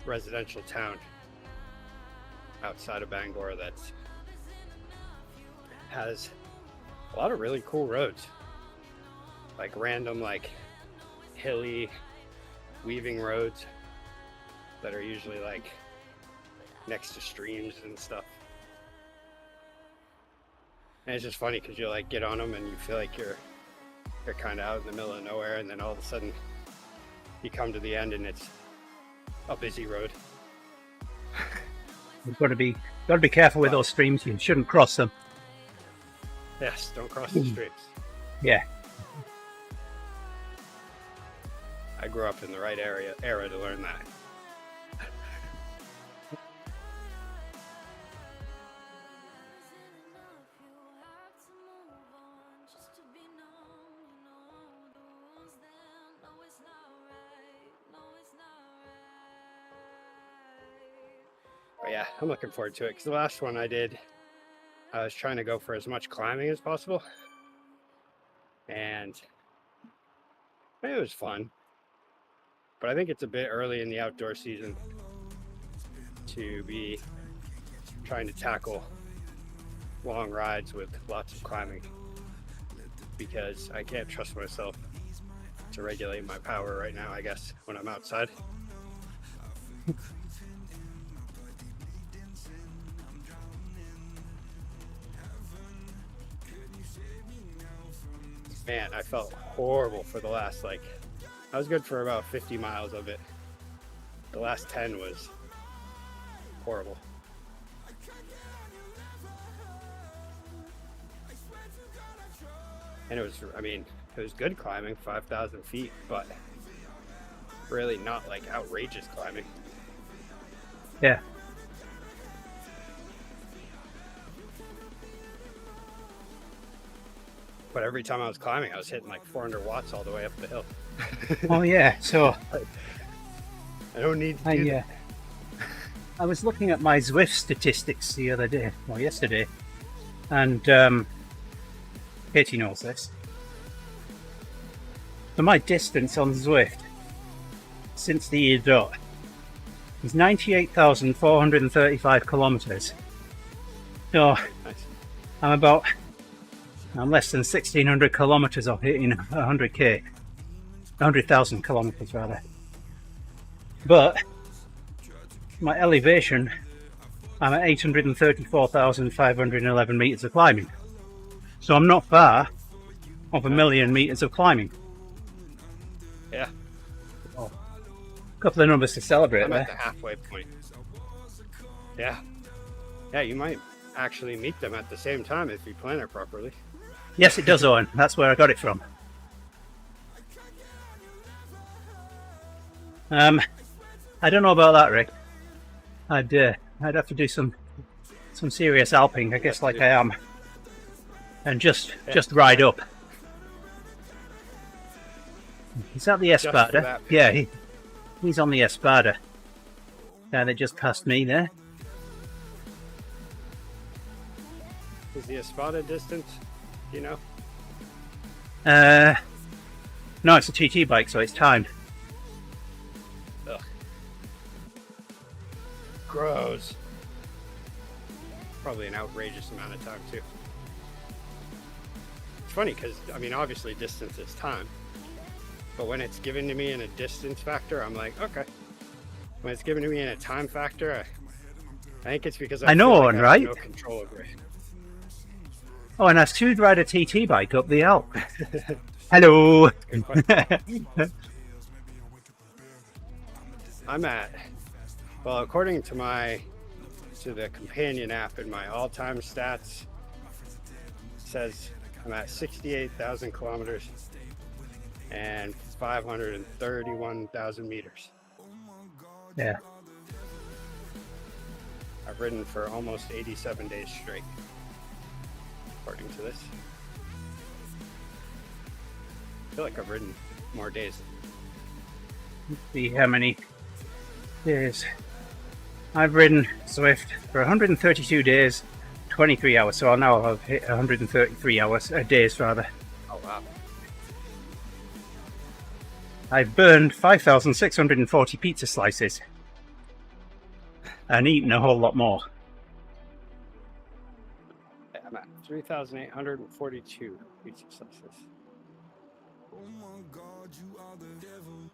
residential town outside of Bangor that has a lot of really cool roads, like random like hilly weaving roads, that are usually like next to streams and stuff. And it's just funny because you like get on them and you feel like you're kind of out in the middle of nowhere, and then all of a sudden you come to the end and it's a busy road. You've got to be careful with those streams. You shouldn't cross them. Yes, don't cross the streams. Yeah. I grew up in the right era to learn that. But yeah, I'm looking forward to it because the last one I did, I was trying to go for as much climbing as possible, and it was fun. But I think it's a bit early in the outdoor season to be trying to tackle long rides with lots of climbing, because I can't trust myself to regulate my power right now, I guess, when I'm outside. Man, I felt horrible for the last, like, I was good for about 50 miles of it. The last 10 was horrible. And it was, I mean, it was good climbing, 5,000 feet, but really not like outrageous climbing. Yeah. But every time I was climbing, I was hitting like 400 watts all the way up the hill. Oh yeah. So I don't need to do that. I was looking at my Zwift statistics the other day, or yesterday, and Katie knows this. So my distance on Zwift since the year dot is 98,435 kilometers. So Nice. I'm less than 1,600 kilometers off hitting 100k, 100,000 kilometers rather. But my elevation, I'm at 834,511 meters of climbing. So I'm not far off 1,000,000 meters of climbing. Yeah. Oh, a couple of numbers to celebrate I'm there. at the halfway point. Yeah. Yeah, you might actually meet them at the same time if you plan it properly. Yes, it does, Owen. That's where I got it from. I don't know about that, Rick. I'd have to do some serious alping, I guess, like I am, and just ride up. Is that the Espada? Yeah, he's on the Espada. Yeah, they just passed me there. Is the Espada distance, you know? No, it's a TT bike, so it's timed. Ugh. Gross. Probably an outrageous amount of time too. It's funny because, I mean, obviously distance is time, but when it's given to me in a distance factor, I'm like, okay. When it's given to me in a time factor, I think it's because I know, feel like I right? have no control over it. Oh, and I should ride a TT bike up the Alp. Hello. I'm at, well, according to the companion app in my all-time stats, it says I'm at 68,000 kilometers and 531,000 meters. Yeah. I've ridden for almost 87 days straight, according to this. I feel like I've ridden more days. Let's see how many days. I've ridden Zwift for 132 days, 23 hours. So I'll now have hit 133 hours, days rather. Oh wow. I've burned 5,640 pizza slices and eaten a whole lot more. I'm at 3,842 pizza slices. Oh my God, you are the devil.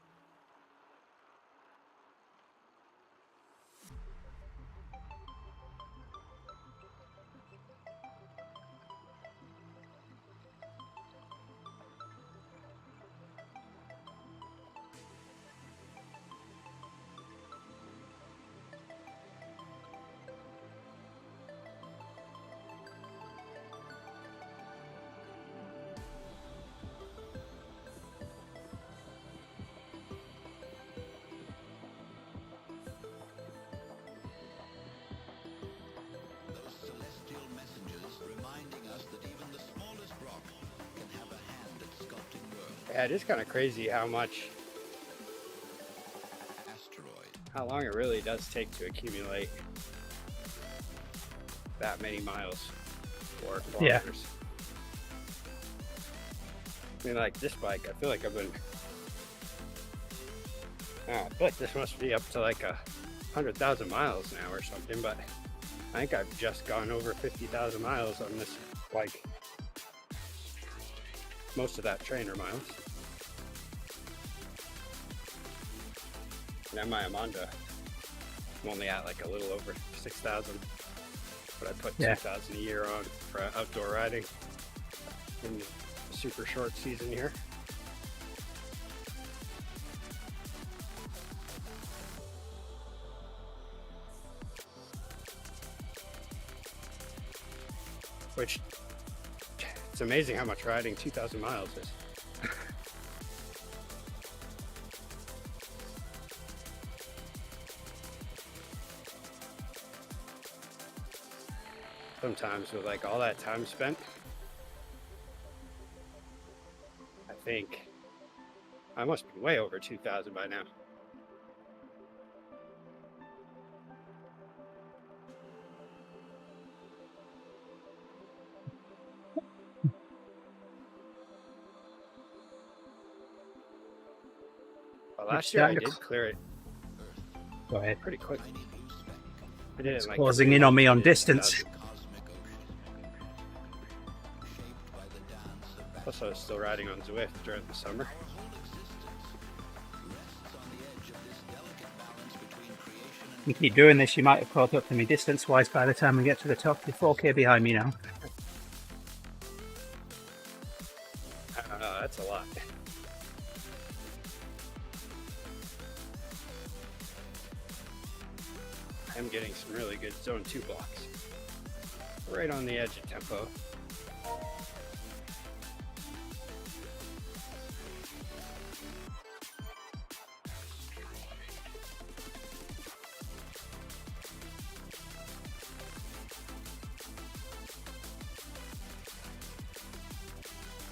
Yeah, it is kind of crazy how long it really does take to accumulate that many miles or kilometers. I mean, like this bike, I feel like I feel like this must be up to like 100,000 miles now or something, but I think I've just gone over 50,000 miles on this bike. Most of that trainer miles. And my Amanda, I'm only at like a little over 6,000, but I put 2,000 a year on for outdoor riding in the super short season here. Which, it's amazing how much riding 2,000 miles is. Sometimes with like all that time spent, I think I must be way over 2,000 by now. Well, last year I did clear it pretty quickly. I did it like closing in on me on distance. Plus, I was still riding on Zwift during the summer. You keep doing this, you might have caught up to me distance-wise by the time we get to the top. You're 4K behind me now. I don't know, that's a lot. I'm getting some really good zone 2 blocks. Right on the edge of tempo.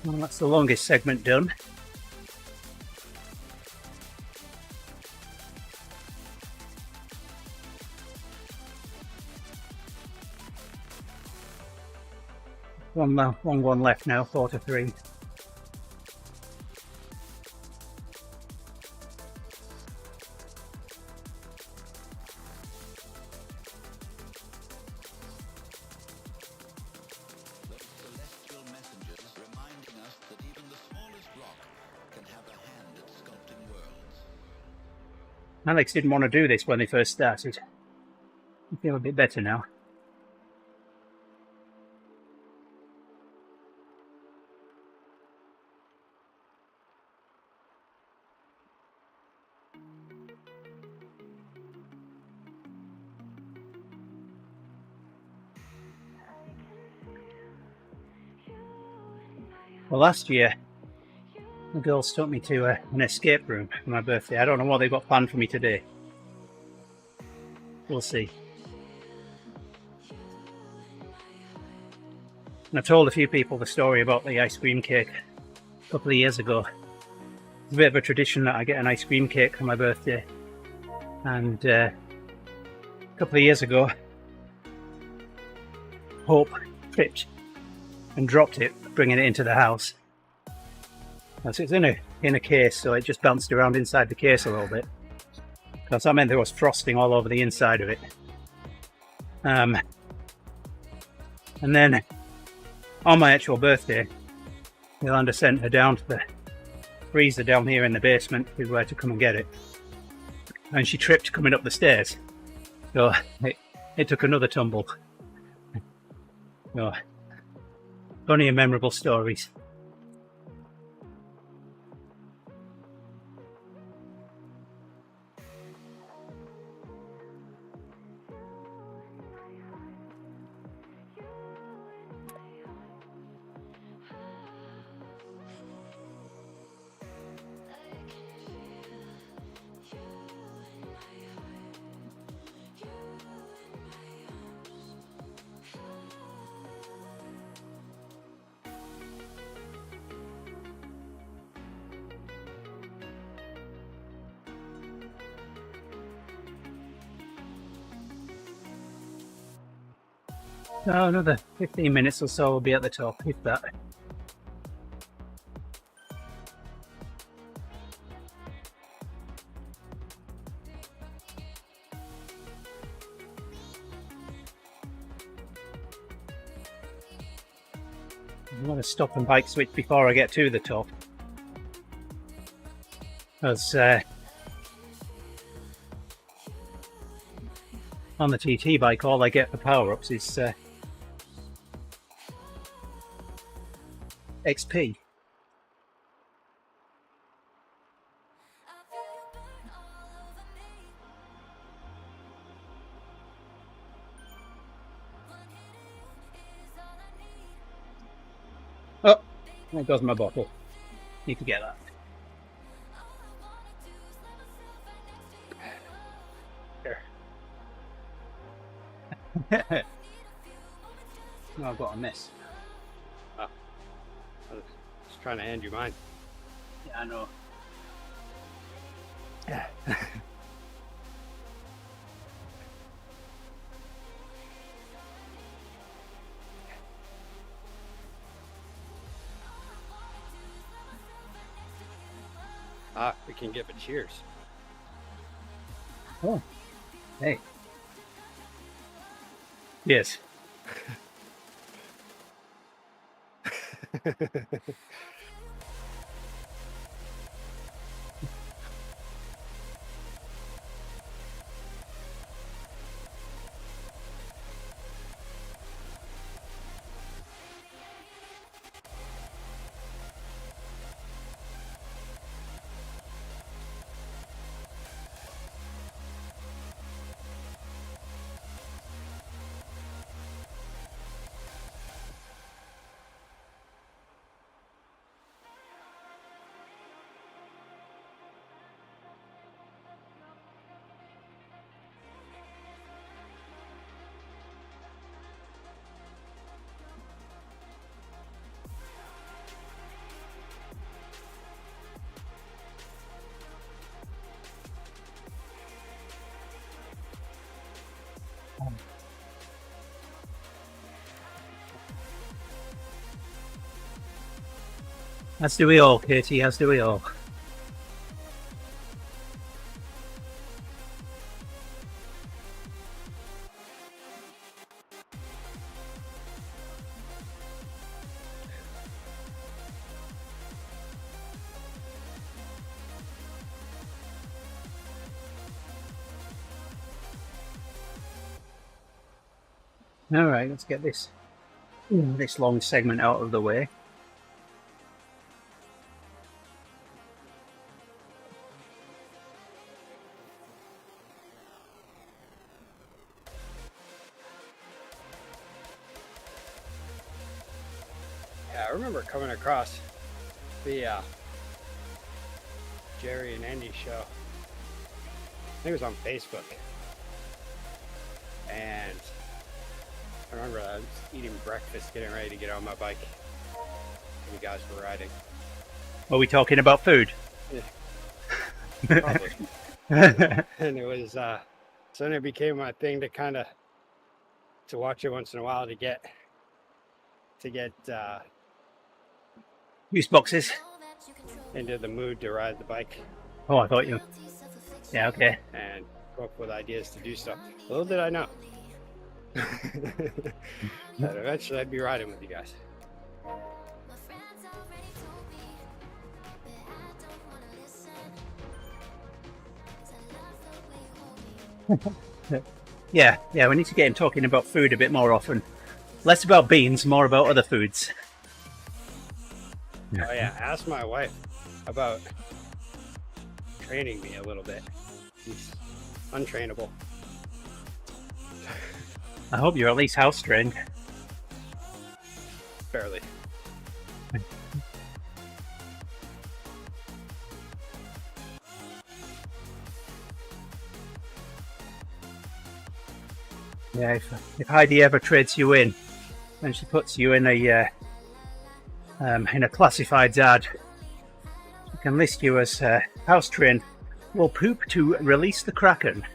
Well, that's the longest segment done. One left now, 4 to 3. Alex didn't want to do this when they first started. I feel a bit better now. Well, last year, the girls took me to an escape room for my birthday. I don't know what they've got planned for me today. We'll see. And I told a few people the story about the ice cream cake a couple of years ago. It's a bit of a tradition that I get an ice cream cake for my birthday. And a couple of years ago, Hope tripped and dropped it, bringing it into the house. So it's in a case, so it just bounced around inside the case a little bit. Because that meant there was frosting all over the inside of it. And then on my actual birthday, Yolanda sent her down to the freezer down here in the basement to come and get it. And she tripped coming up the stairs. So it took another tumble. So, funny and memorable stories. So another 15 minutes or so will be at the top, if that. I want to stop and bike switch before I get to the top. Because on the TT bike, all I get for power-ups is XP. Oh, there goes my bottle. Need to get that. No, I've got a miss. Oh, I was just trying to hand you mine. Yeah, I know. We can give a cheers. Oh, hey. Yes. As do we all, Katie, as do we all. Alright, let's get this long segment out of the way. Yeah, I remember coming across the Jerry and Andy show. I think it was on Facebook. And I remember I was eating breakfast, getting ready to get on my bike. And you guys were riding. Are we talking about food? Yeah. Probably. And it was, so then it became my thing to kind of, to watch it once in a while to get Use boxes. into the mood to ride the bike. Oh, I thought you. Yeah, okay. And come up with ideas to do stuff. Little did I know that eventually I'd be riding with you guys. Yeah, we need to get him talking about food a bit more often. Less about beans, more about other foods. Oh yeah, ask my wife about training me a little bit. He's untrainable. I hope you're at least house trained. Barely. Yeah, if Heidi ever trades you in, and she puts you in a classifieds ad, she can list you as house trained. Will poop to release the Kraken.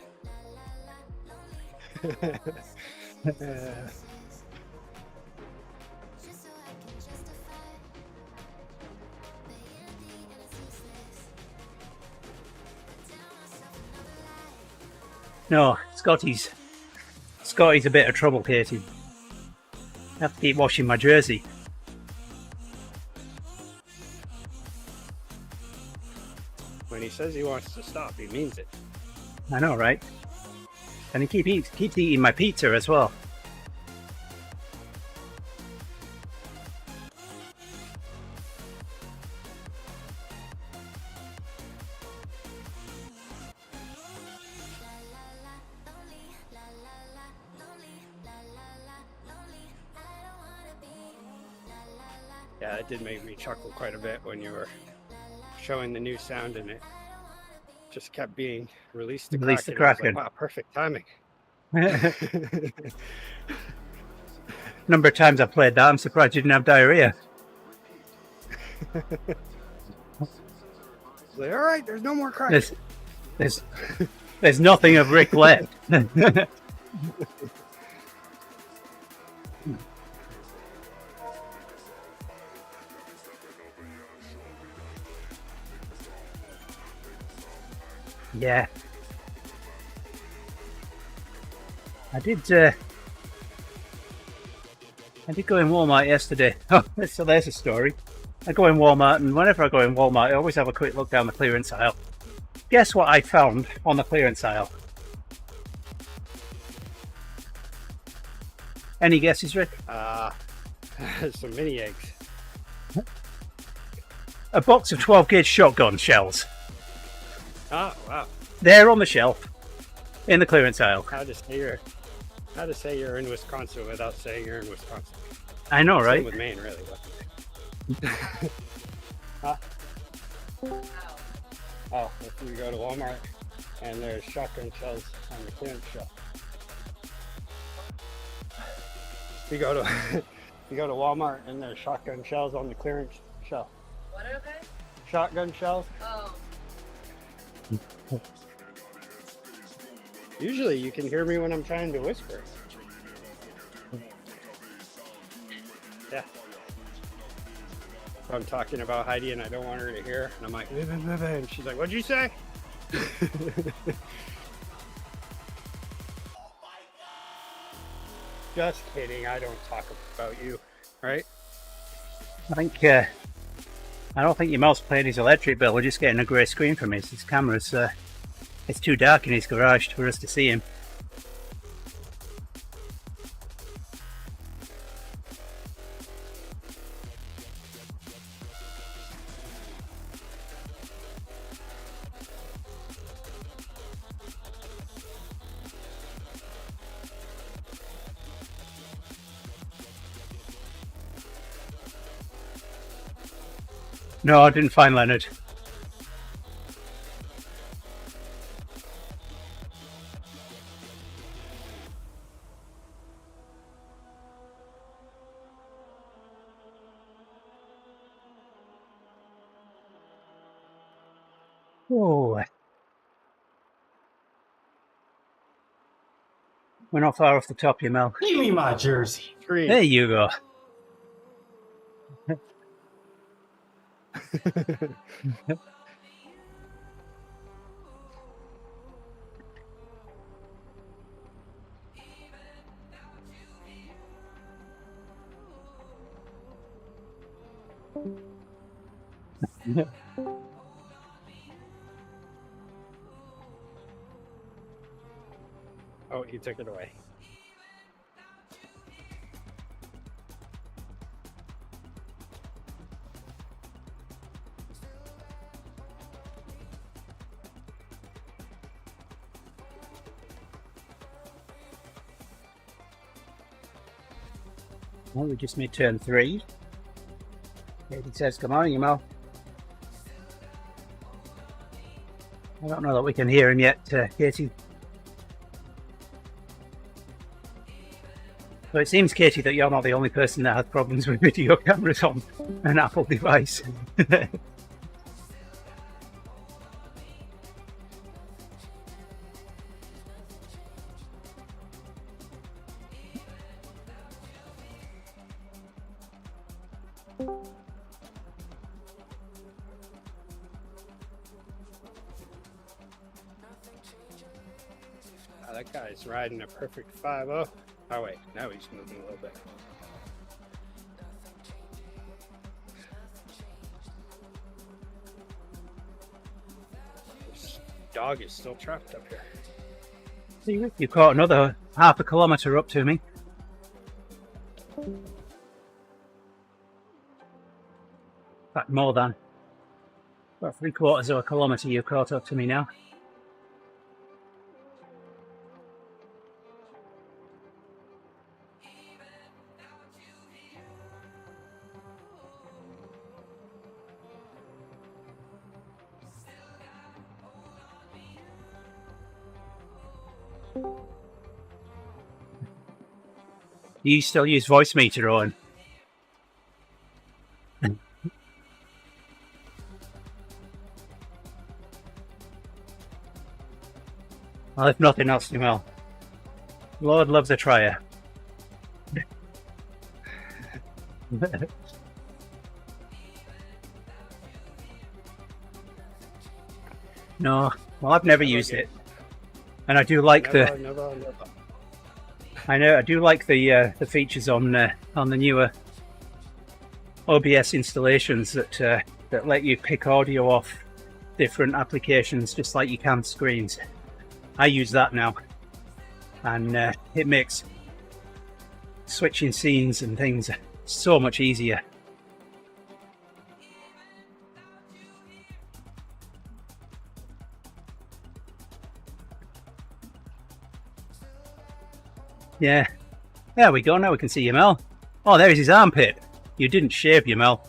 No, Scotty's a bit of trouble, Katie. I have to keep washing my jersey. When he says he wants to stop, he means it. I know, right? And he keeps eating my pizza as well. Yeah, it did make me chuckle quite a bit when you were showing the new sound, and it just kept being Release the Kraken. Kraken. Like, wow, perfect timing. Number of times I played that, I'm surprised you didn't have diarrhea. Like, all right, there's no more Kraken. There's nothing of Rick left. Yeah. I did go in Walmart yesterday. Oh, so there's a story. I go in Walmart, and whenever I go in Walmart, I always have a quick look down the clearance aisle. Guess what I found on the clearance aisle? Any guesses, Rick? Some mini eggs. A box of 12 gauge shotgun shells. Oh, wow. They're on the shelf in the clearance aisle. How to say you're in Wisconsin without saying you're in Wisconsin. I know, right? Same with Maine, really. Huh? Oh, if you go to Walmart and there's shotgun shells on the clearance shelf. You go to Walmart and there's shotgun shells on the clearance shelf. What are they? Shotgun shells. Oh. Usually you can hear me when I'm trying to whisper. Yeah. I'm talking about Heidi and I don't want her to hear, and I'm like, and she's like, what'd you say? Just kidding, I don't talk about you, right? I don't think your mouse playing his electric bill. We're just getting a grey screen from his camera's. It's too dark in his garage for us to see him. No, I didn't find Leonard. Oh, we're not far off the top, you Mel. Give me my jersey. Three. There you go. Oh, he took it away. Well, we just made turn 3. Katie says, come on, you Mel. I don't know that we can hear him yet, Katie. So it seems, Katie, that you're not the only person that has problems with video cameras on an Apple device. That guy's riding a perfect 5.0. Oh wait, now he's moving a little bit. This dog is still trapped up here. You caught another half a kilometre up to me. In fact, more than. About 3/4 of a kilometre you caught up to me now. You still use voice meter, Owen? Well, if nothing else, well, Lord loves a trier. No, well, I've never used it, and I do like Never. I do like the features on the newer OBS installations that let you pick audio off different applications just like you can screens. I use that now, and it makes switching scenes and things so much easier. Yeah, there we go. Now we can see Yamel. Oh, there's his armpit. You didn't shave, Yamel.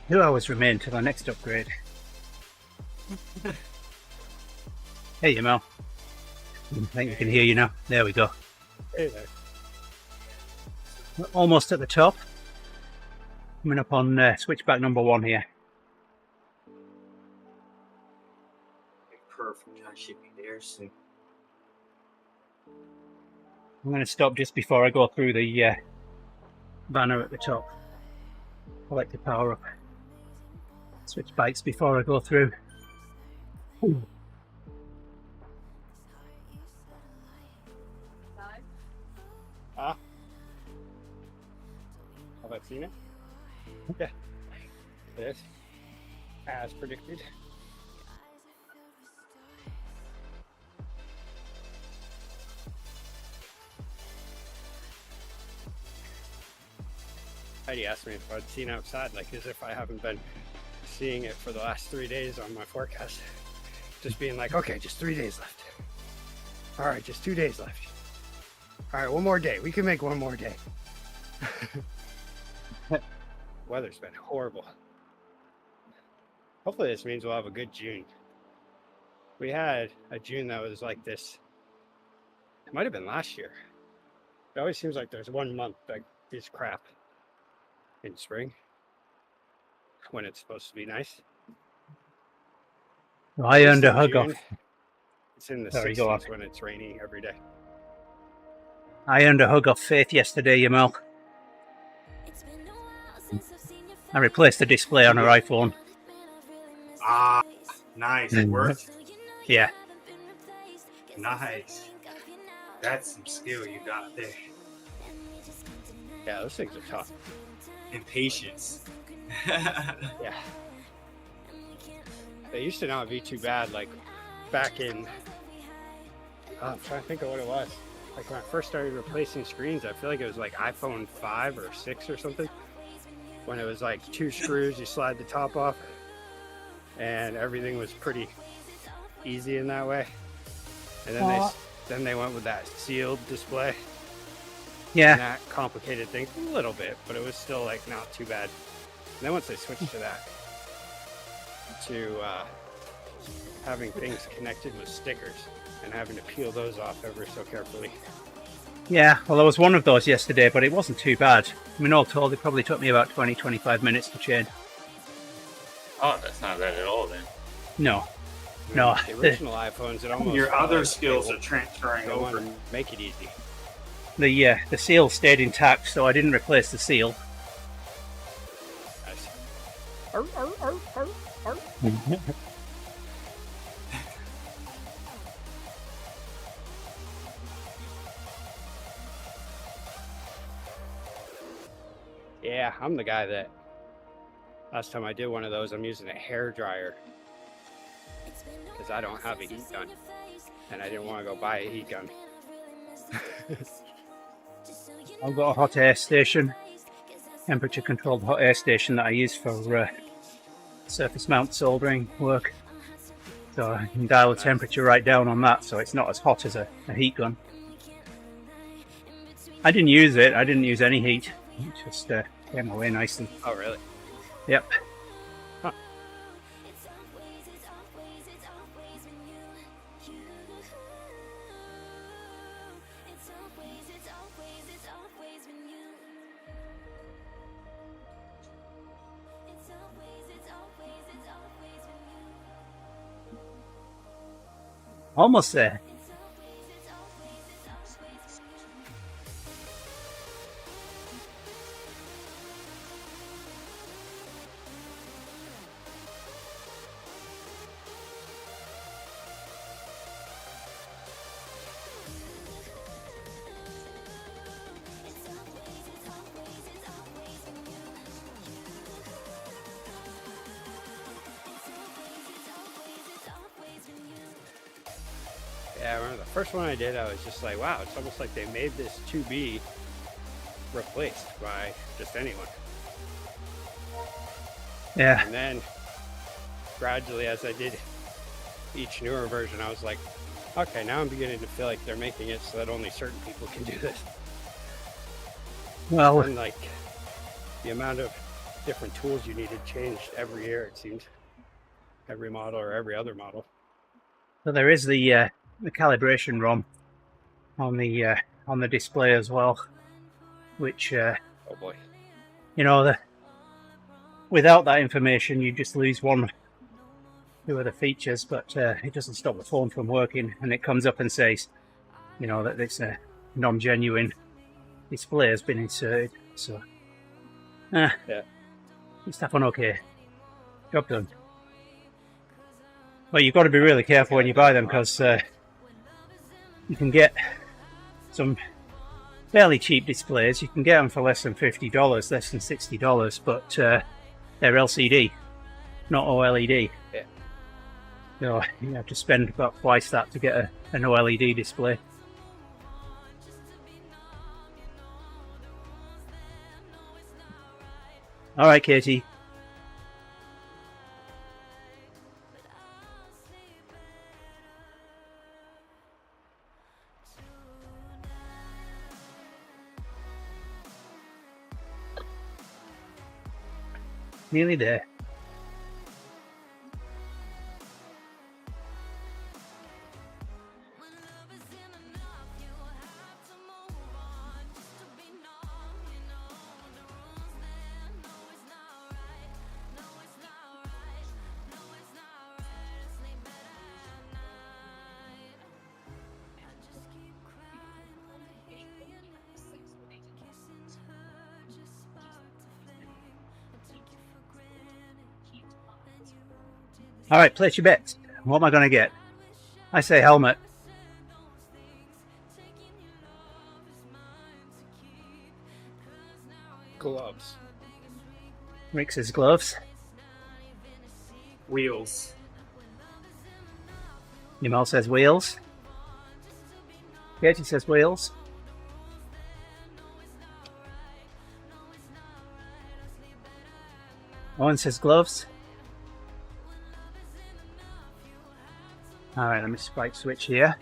He'll always remain till our next upgrade. Hey, Yamel. I think we can hear you now. There we go. Hey there. We're almost at the top. Coming up on switchback number 1 here. Perfect. I should be there soon. I'm going to stop just before I go through the banner at the top. Collect the power up. Switch bikes before I go through. Ooh. Ah. Have I seen it? Yeah. Yes. As predicted. Heidi asked me if I'd seen outside, like as if I haven't been seeing it for the last 3 days on my forecast. Just being like, okay, just 3 days left. All right, just 2 days left. All right, one more day. We can make one more day. Weather's been horrible. Hopefully this means we'll have a good June. We had a June that was like this. It might have been last year. It always seems like there's 1 month that is crap in spring when it's supposed to be nice. Well, I earned a hug June, off. It's in the Sorry, go on. 60s when it's raining every day. I earned a hug off Faith yesterday, Yamel. I replaced the display on her iPhone. Ah, nice. It worked. Yeah. Nice. That's some skill you got there. Yeah, those things are tough. And patience. Yeah. They used to not be too bad, like back in, I'm trying to think of what it was. Like when I first started replacing screens, I feel like it was like iPhone 5 or 6 or something. when it was like 2 screws, you slide the top off, and everything was pretty easy in that way. And then they went with that sealed display. And Yeah. that complicated things a little bit, but it was still like not too bad. And then once they switched to that, to having things connected with stickers and having to peel those off ever so carefully. Yeah, well, there was one of those yesterday, but it wasn't too bad. I mean, all told, it probably took me about 20-25 minutes to change. Oh, that's not bad at all then. No. No. The original iPhones, it almost Your felt other like skills they are transferring want over. to make it easy. The seal stayed intact, so I didn't replace the seal. Nice. Arr, arr, arr, arr, arr. Yeah, I'm the guy that last time I did one of those, I'm using a hair dryer because I don't have a heat gun and I didn't want to go buy a heat gun. I've got a hot air station, temperature controlled hot air station that I use for surface mount soldering work. So I can dial the temperature right down on that, so it's not as hot as a heat gun. I didn't use it, I didn't use any heat. It just came away nicely. Oh, really? Yep. Huh. Almost there. Yeah, I remember the first one I did, I was just like, wow, it's almost like they made this to be replaced by just anyone. Yeah. And then gradually, as I did each newer version, I was like, okay, now I'm beginning to feel like they're making it so that only certain people can do this. Well, And like the amount of different tools you needed changed every year, it seemed. Every model or every other model. so there is the calibration ROM on the display as well, which Oh boy. you know, without that information you just lose one two of the features, but it doesn't stop the phone from working, and it comes up and says, you know, that it's a non-genuine display has been inserted. So Yeah. it's that one okay. Job done. Well, you've got to be really careful when you buy them, because you can get some fairly cheap displays. You can get them for less than $50, less than $60, but they're LCD, not OLED. Yeah. So you have to spend about twice that to get an OLED display. All right, Katie. Nearly there. All right, place your bets. What am I going to get? I say helmet. Gloves. Rick says gloves. Wheels. Yamal says wheels. Katie says wheels. Owen says gloves. Alright, let me spike switch here.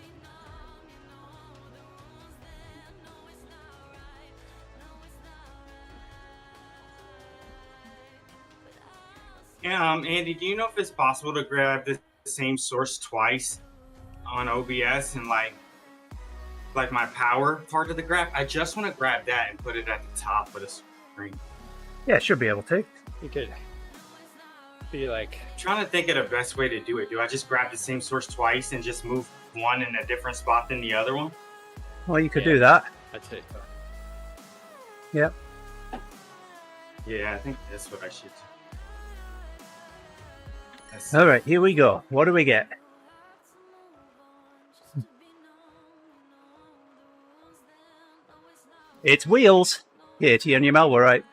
Yeah, Andy, do you know if it's possible to grab the same source twice on OBS and like my power part of the graph? I just want to grab that and put it at the top of the screen. Yeah, should be able to. You could be like, I'm trying to think of the best way to do it. Do I just grab the same source twice and just move one in a different spot than the other one? Well, you could Yeah. do that. that's it. Yep. Yeah, I think that's what I should do. Alright, here we go. What do we get? It's wheels. Katie and your Mel were right.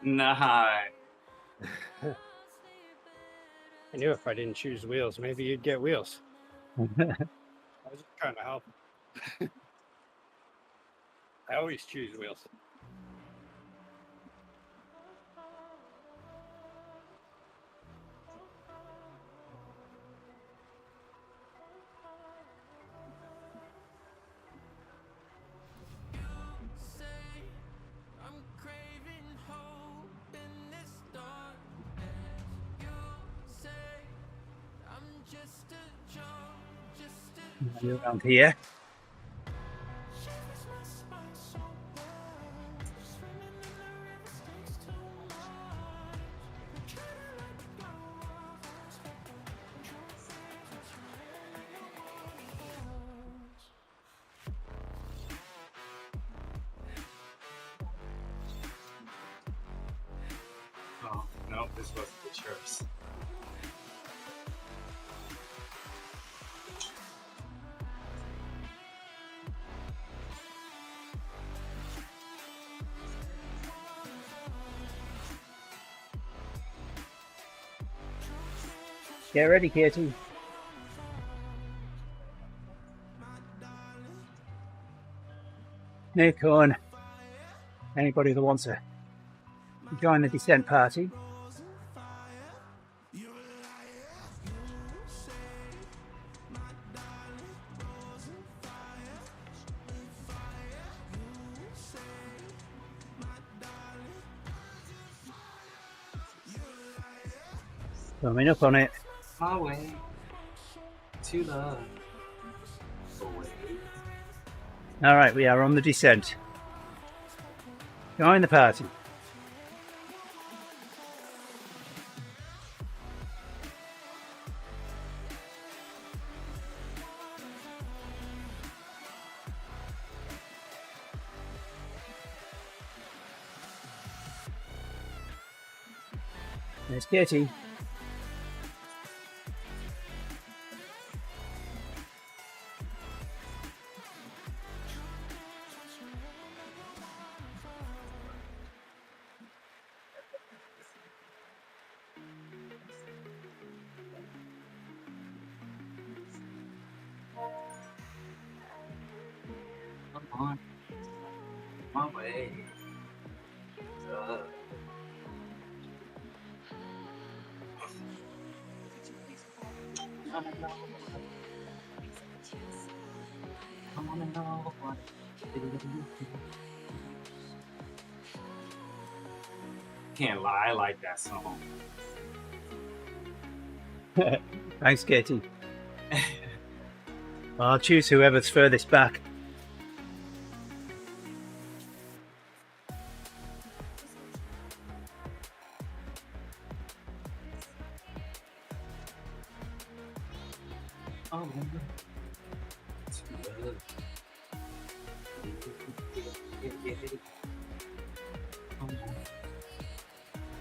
Nah. I knew if I didn't choose wheels, maybe you'd get wheels. I was just trying to help. I always choose wheels. Around here. Oh, no, this wasn't the choice. Get ready, Katie. Nick, Owen, anybody that wants to join the descent party. Coming up on it. My way to love. All right, we are on the descent. Join the party. There's Katie. Come on. My way. Can't lie, I like that song. Thanks, Katie. I'll choose whoever's furthest back. Oh,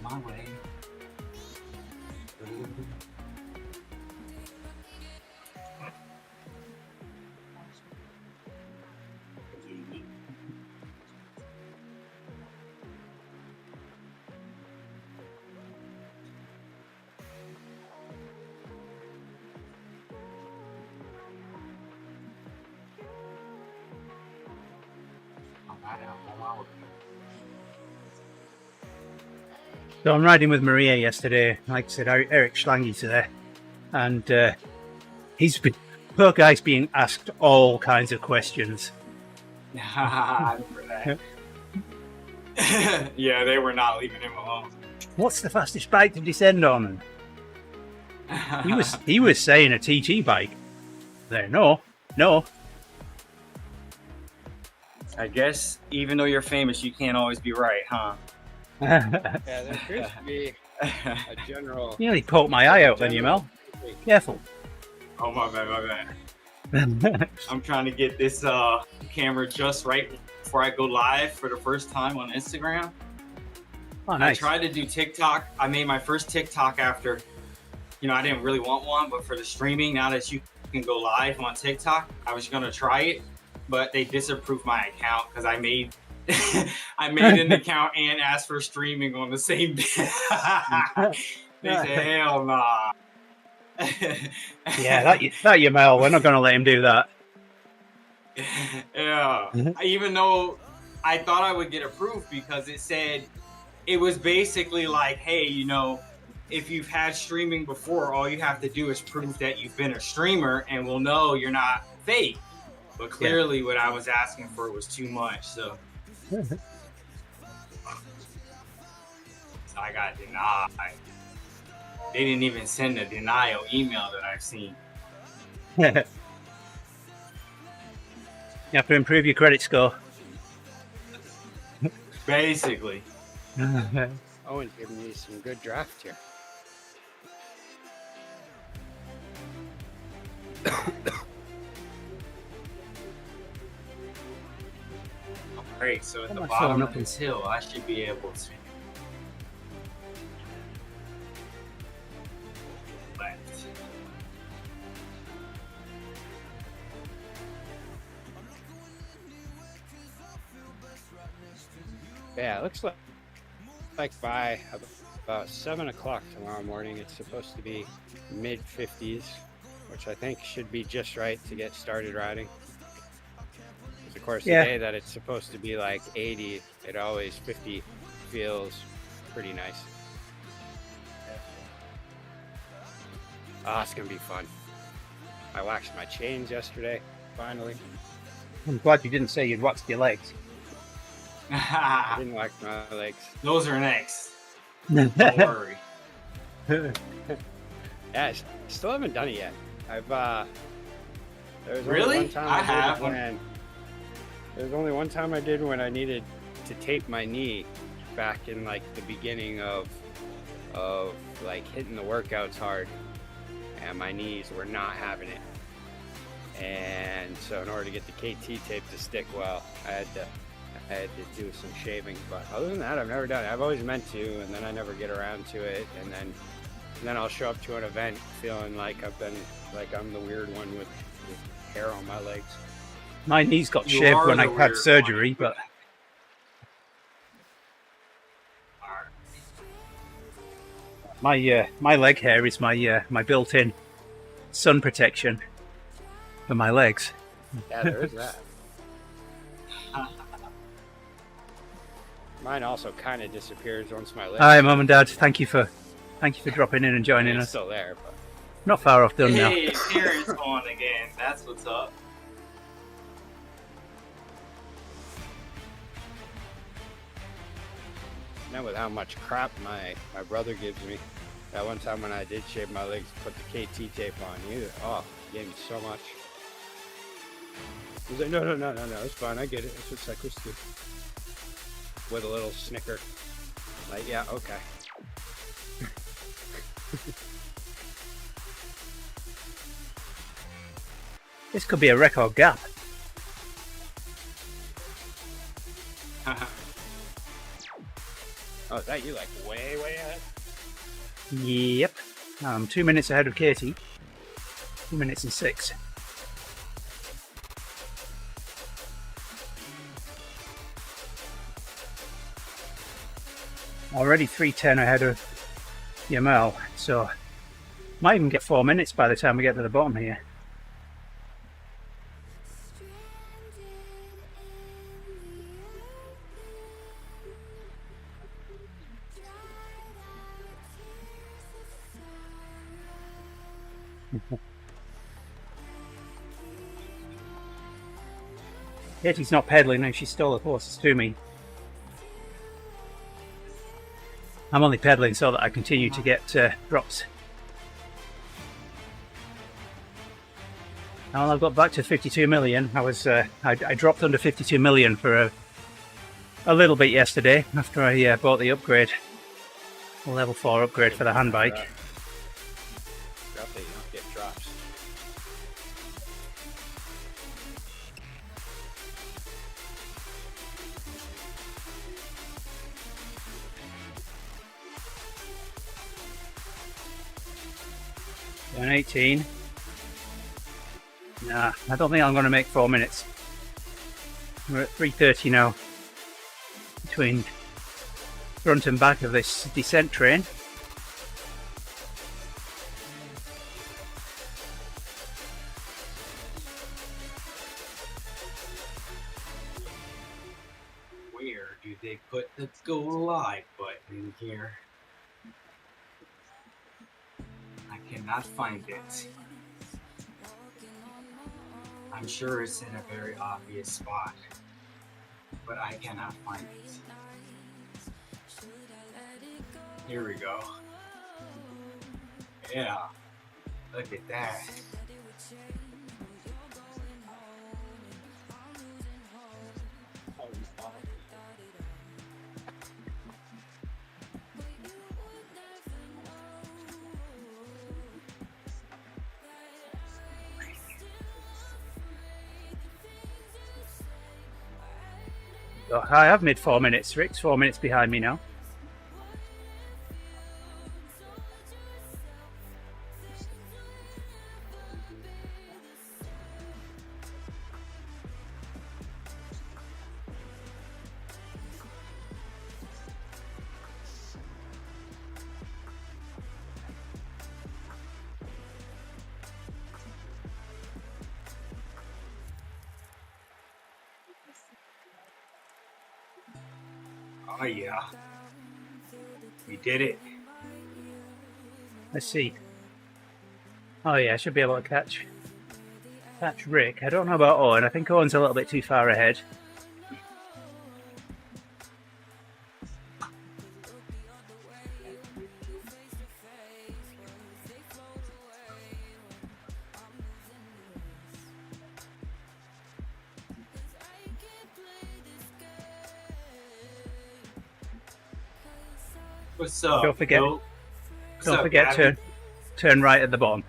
my way. So I'm riding with Maria yesterday. Like I said, Eric Schlange's there, and poor guy's being asked all kinds of questions. I remember that. Yeah, they were not leaving him alone. What's the fastest bike to descend on? And he was saying a TT bike. There, no. I guess even though you're famous, you can't always be right, huh? Yeah, there appears to be a general. You nearly poked my eye out then, you Mel. Careful. Oh, my bad. I'm trying to get this camera just right before I go live for the first time on Instagram. Oh, nice. I tried to do TikTok. I made my first TikTok after, I didn't really want one, but for the streaming, now that you can go live on TikTok, I was going to try it, but they disapproved my account because I made an account and asked for streaming on the same day. They said, hell nah. Yeah, that you Mel. We're not going to let him do that. Yeah. Even though I thought I would get approved because it was basically like, hey, if you've had streaming before, all you have to do is prove that you've been a streamer and we'll know you're not fake. But clearly what I was asking for was too much, so I got denied. They didn't even send a denial email that I've seen. You have to improve your credit score. Basically. Owen's giving me some good draft here. Great, so at the I'm bottom up of this hill, I should be able to left. Yeah, it looks like by about 7 o'clock tomorrow morning, it's supposed to be mid 50s, which I think should be just right to get started riding. Because of course, the day that it's supposed to be like 80, 50 feels pretty nice. It's gonna be fun. I waxed my chains yesterday, finally. I'm glad you didn't say you'd waxed your legs. I didn't wax my legs. Those are next. Don't worry. Yeah, I still haven't done it yet. There's really? Only one time I have. There's only one time I did when I needed to tape my knee back in like the beginning of like hitting the workouts hard, and my knees were not having it. And so in order to get the KT tape to stick well, I had to do some shaving. But other than that, I've never done it. I've always meant to, and then I never get around to it. And then I'll show up to an event feeling like I'm the weird one with hair on my legs. My knees got shaved when I had surgery, but my leg hair is my built-in sun protection for my legs. Yeah, there is that. Mine also kind of disappears once my legs. Hi, Mum and Dad. Thank you for dropping in and joining us. It's still there, but not far off done now. Hey, Karen's on again. That's what's up. now with how much crap my brother gives me, that one time when I did shave my legs, put the KT tape on, he gave me so much. He's like, no, it's fine, I get it. That's what cyclists do. With a little snicker. Like, yeah, okay. This could be a record gap. Oh, is that you like way ahead? Yep. I'm 2 minutes ahead of Katie. 2 minutes and 6. Already 3:10 ahead of Yamal, so might even get 4 minutes by the time we get to the bottom here. Katie's not pedaling now, she's still the closest to me. I'm only pedaling so that I continue to get drops. Now I've got back to 52 million. I dropped under 52 million for a little bit yesterday after I bought the upgrade, a level 4 upgrade for the handbike. Drop that you don't get drops. Down 18. Nah, I don't think I'm going to make 4 minutes. We're at 3:30 now. Between front and back of this descent train. Where do they put the go live button in here? I cannot find it. I'm sure it's in a very obvious spot, but I cannot find it. Here we go. Yeah, look at that. Oh, I have made 4 minutes. Rick's 4 minutes behind me now. Oh yeah, we did it. Let's see. Oh yeah, I should be able to catch Rick. I don't know about Owen. I think Owen's a little bit too far ahead. What's up? Don't forget. Bill? What's Don't up, forget Gavin? to turn right at the bottom.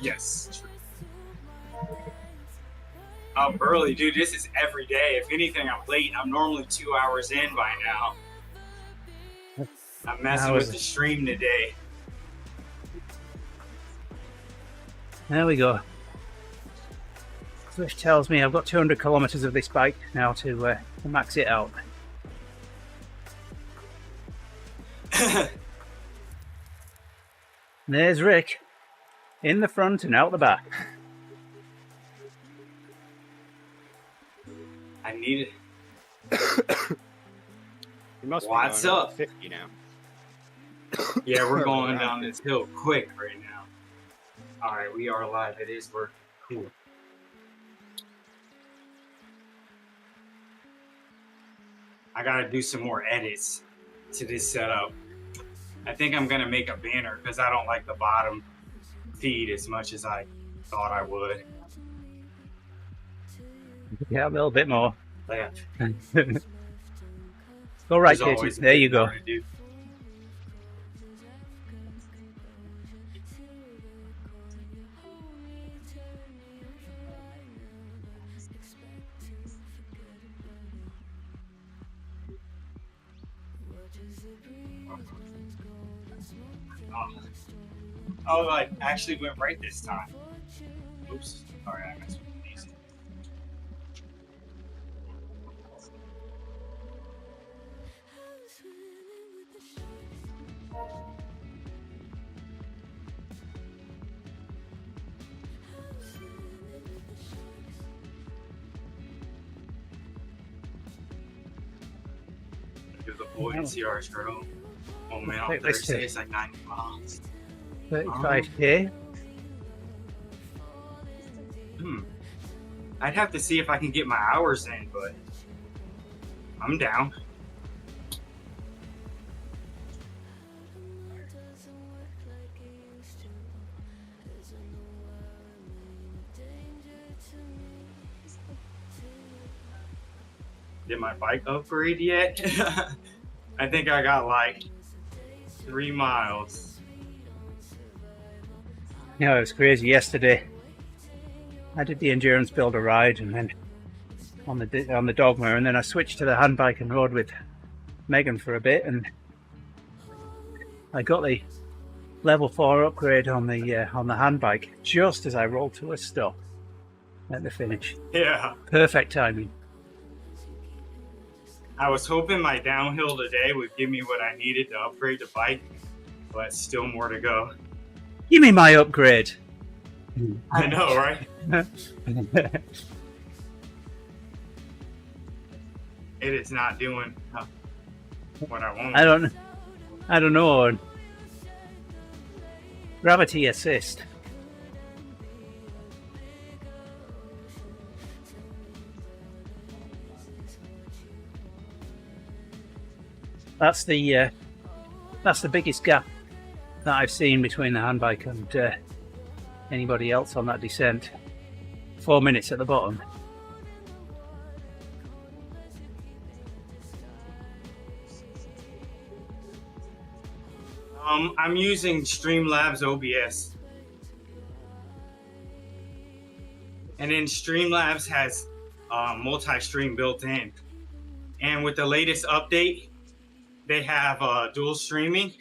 Yes. I'm early, dude. This is every day. If anything, I'm late. I'm normally 2 hours in by now. I'm messing with the stream today. There we go. Swift tells me I've got 200 kilometers of this bike now to max it out. There's Rick in the front and out the back. I need it. You must What's be going up? 50 now. Yeah, we're going down this hill quick right now. All right, we are live. It is working. Cool. I gotta do some more edits to this setup. I think I'm gonna make a banner because I don't like the bottom feed as much as I thought I would. Yeah, a little bit more. Left. Go right, There's Katie. always a There bit you go. more to do. Oh, I actually went right this time. Oops. Sorry, I messed with these. Give the boy and CR's girl. Oh man, on Take this Thursday too. it's like 90 miles. 35k. I'd have to see if I can get my hours in, but I'm down. Did my bike upgrade yet? I think I got like 3 miles. Yeah, it was crazy yesterday. I did the endurance builder ride and then on the dogma, and then I switched to the handbike and rode with Megan for a bit, and I got the level 4 upgrade on the handbike just as I rolled to a stop at the finish. Yeah. Perfect timing. I was hoping my downhill today would give me what I needed to upgrade the bike, but still more to go. Give me my upgrade. I know, right? It is not doing what I want. I don't know. Gravity assist. That's the biggest gap that I've seen between the handbike and anybody else on that descent. 4 minutes at the bottom. I'm using Streamlabs OBS. And then Streamlabs has multi-stream built in. And with the latest update, they have dual streaming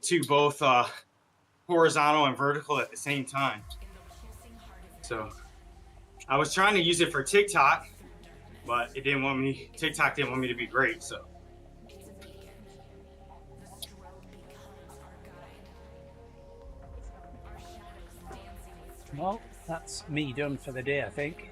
to both horizontal and vertical at the same time. So I was trying to use it for TikTok, but TikTok didn't want me to be great, so. Well, that's me done for the day, I think.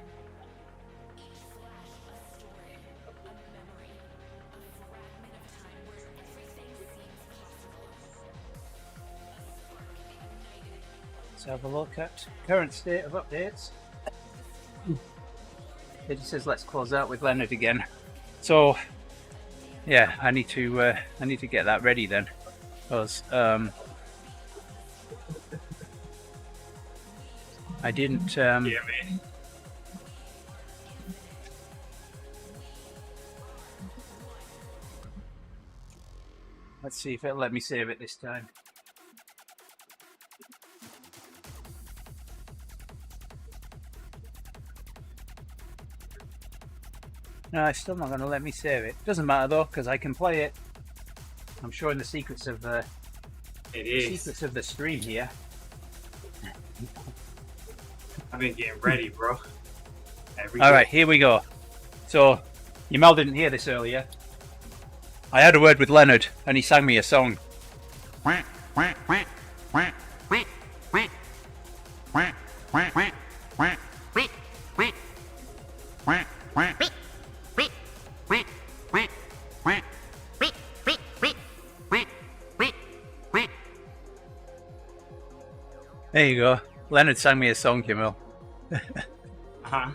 Let's have a look at current state of updates. It just says let's close out with Leonard again. So yeah, I need to get that ready then, because I didn't. Yeah, man. Let's see if it'll let me save it this time. No, it's still not going to let me save it. Doesn't matter though, because I can play it. I'm showing the secrets of the secrets of the stream here. I've been getting ready, bro. All right, here we go. So, Yamal didn't hear this earlier. I had a word with Leonard, and he sang me a song. There you go. Leonard sang me a song, Yamal. Uh-huh.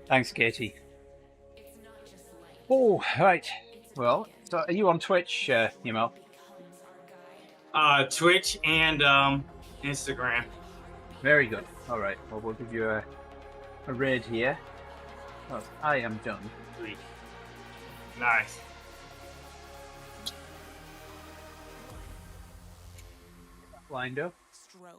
Thanks, Katie. Oh, right. Well, so are you on Twitch, Yamal? Twitch and Instagram. Very good. All right. Well, we'll give you a raid here. Oh, I am done. Sweet. Nice. Lined up. Strobe.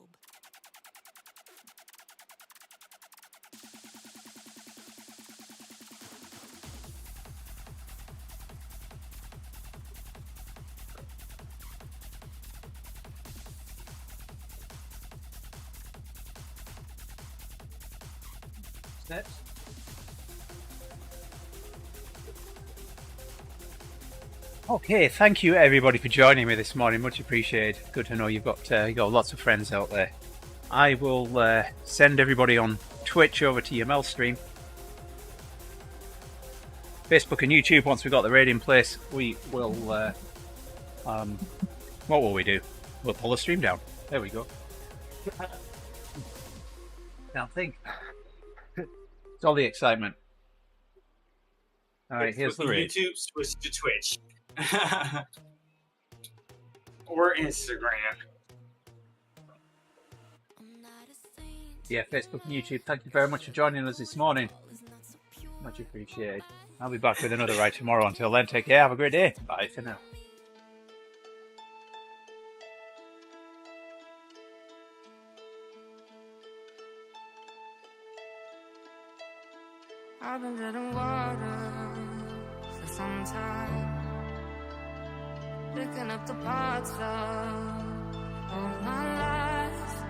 Steps. Okay, thank you everybody for joining me this morning. Much appreciated. Good to know you've got lots of friends out there. I will send everybody on Twitch over to your Mel stream. Facebook and YouTube. Once we've got the raid in place, we will. What will we do? We'll pull the stream down. There we go. Can't think. It's all the excitement. All right, here's the raid. YouTube, switch to Twitch. Or Instagram. Yeah, Facebook and YouTube, thank you very much for joining us this morning. Much appreciated. I'll be back with another ride tomorrow. Until then, take care. Have a great day. Bye for now. I've been treading water for some time, picking up the parts of all my life.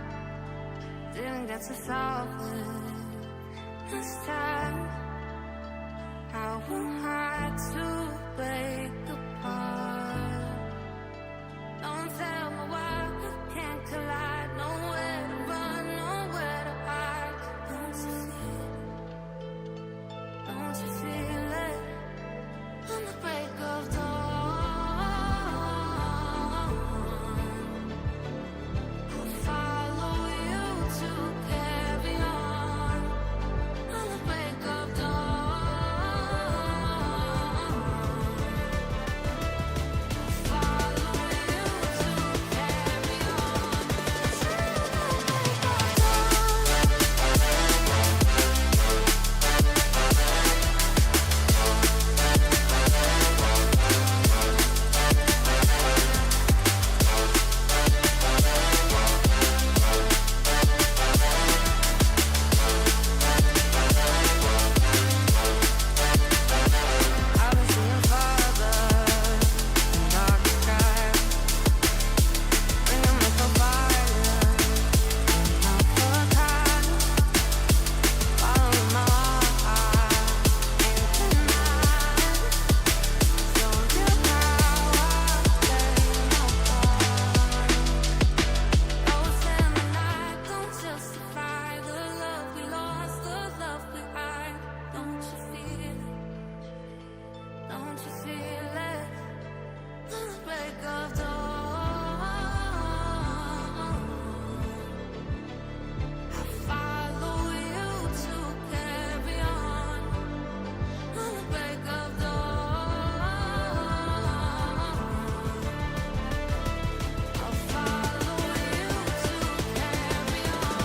Didn't get to solve it this time. How am I to break apart? Don't tell me why we can't collide. Nowhere to run, nowhere to hide. Don't you feel it? Don't you feel it? On the break of dawn, I'll follow you to carry on. On the break of dawn, I'll follow you to carry on. I've been seeing farther in dark skies, bringing me for fire, not for time. Following my heart, ain't denied. Show you how I stay no more. Ghosts in the night don't justify the love we lost, the love we hide. Don't you feel it? Don't you feel it? On the break of dawn, I follow you to carry on. On the break of dawn, I follow you to carry on.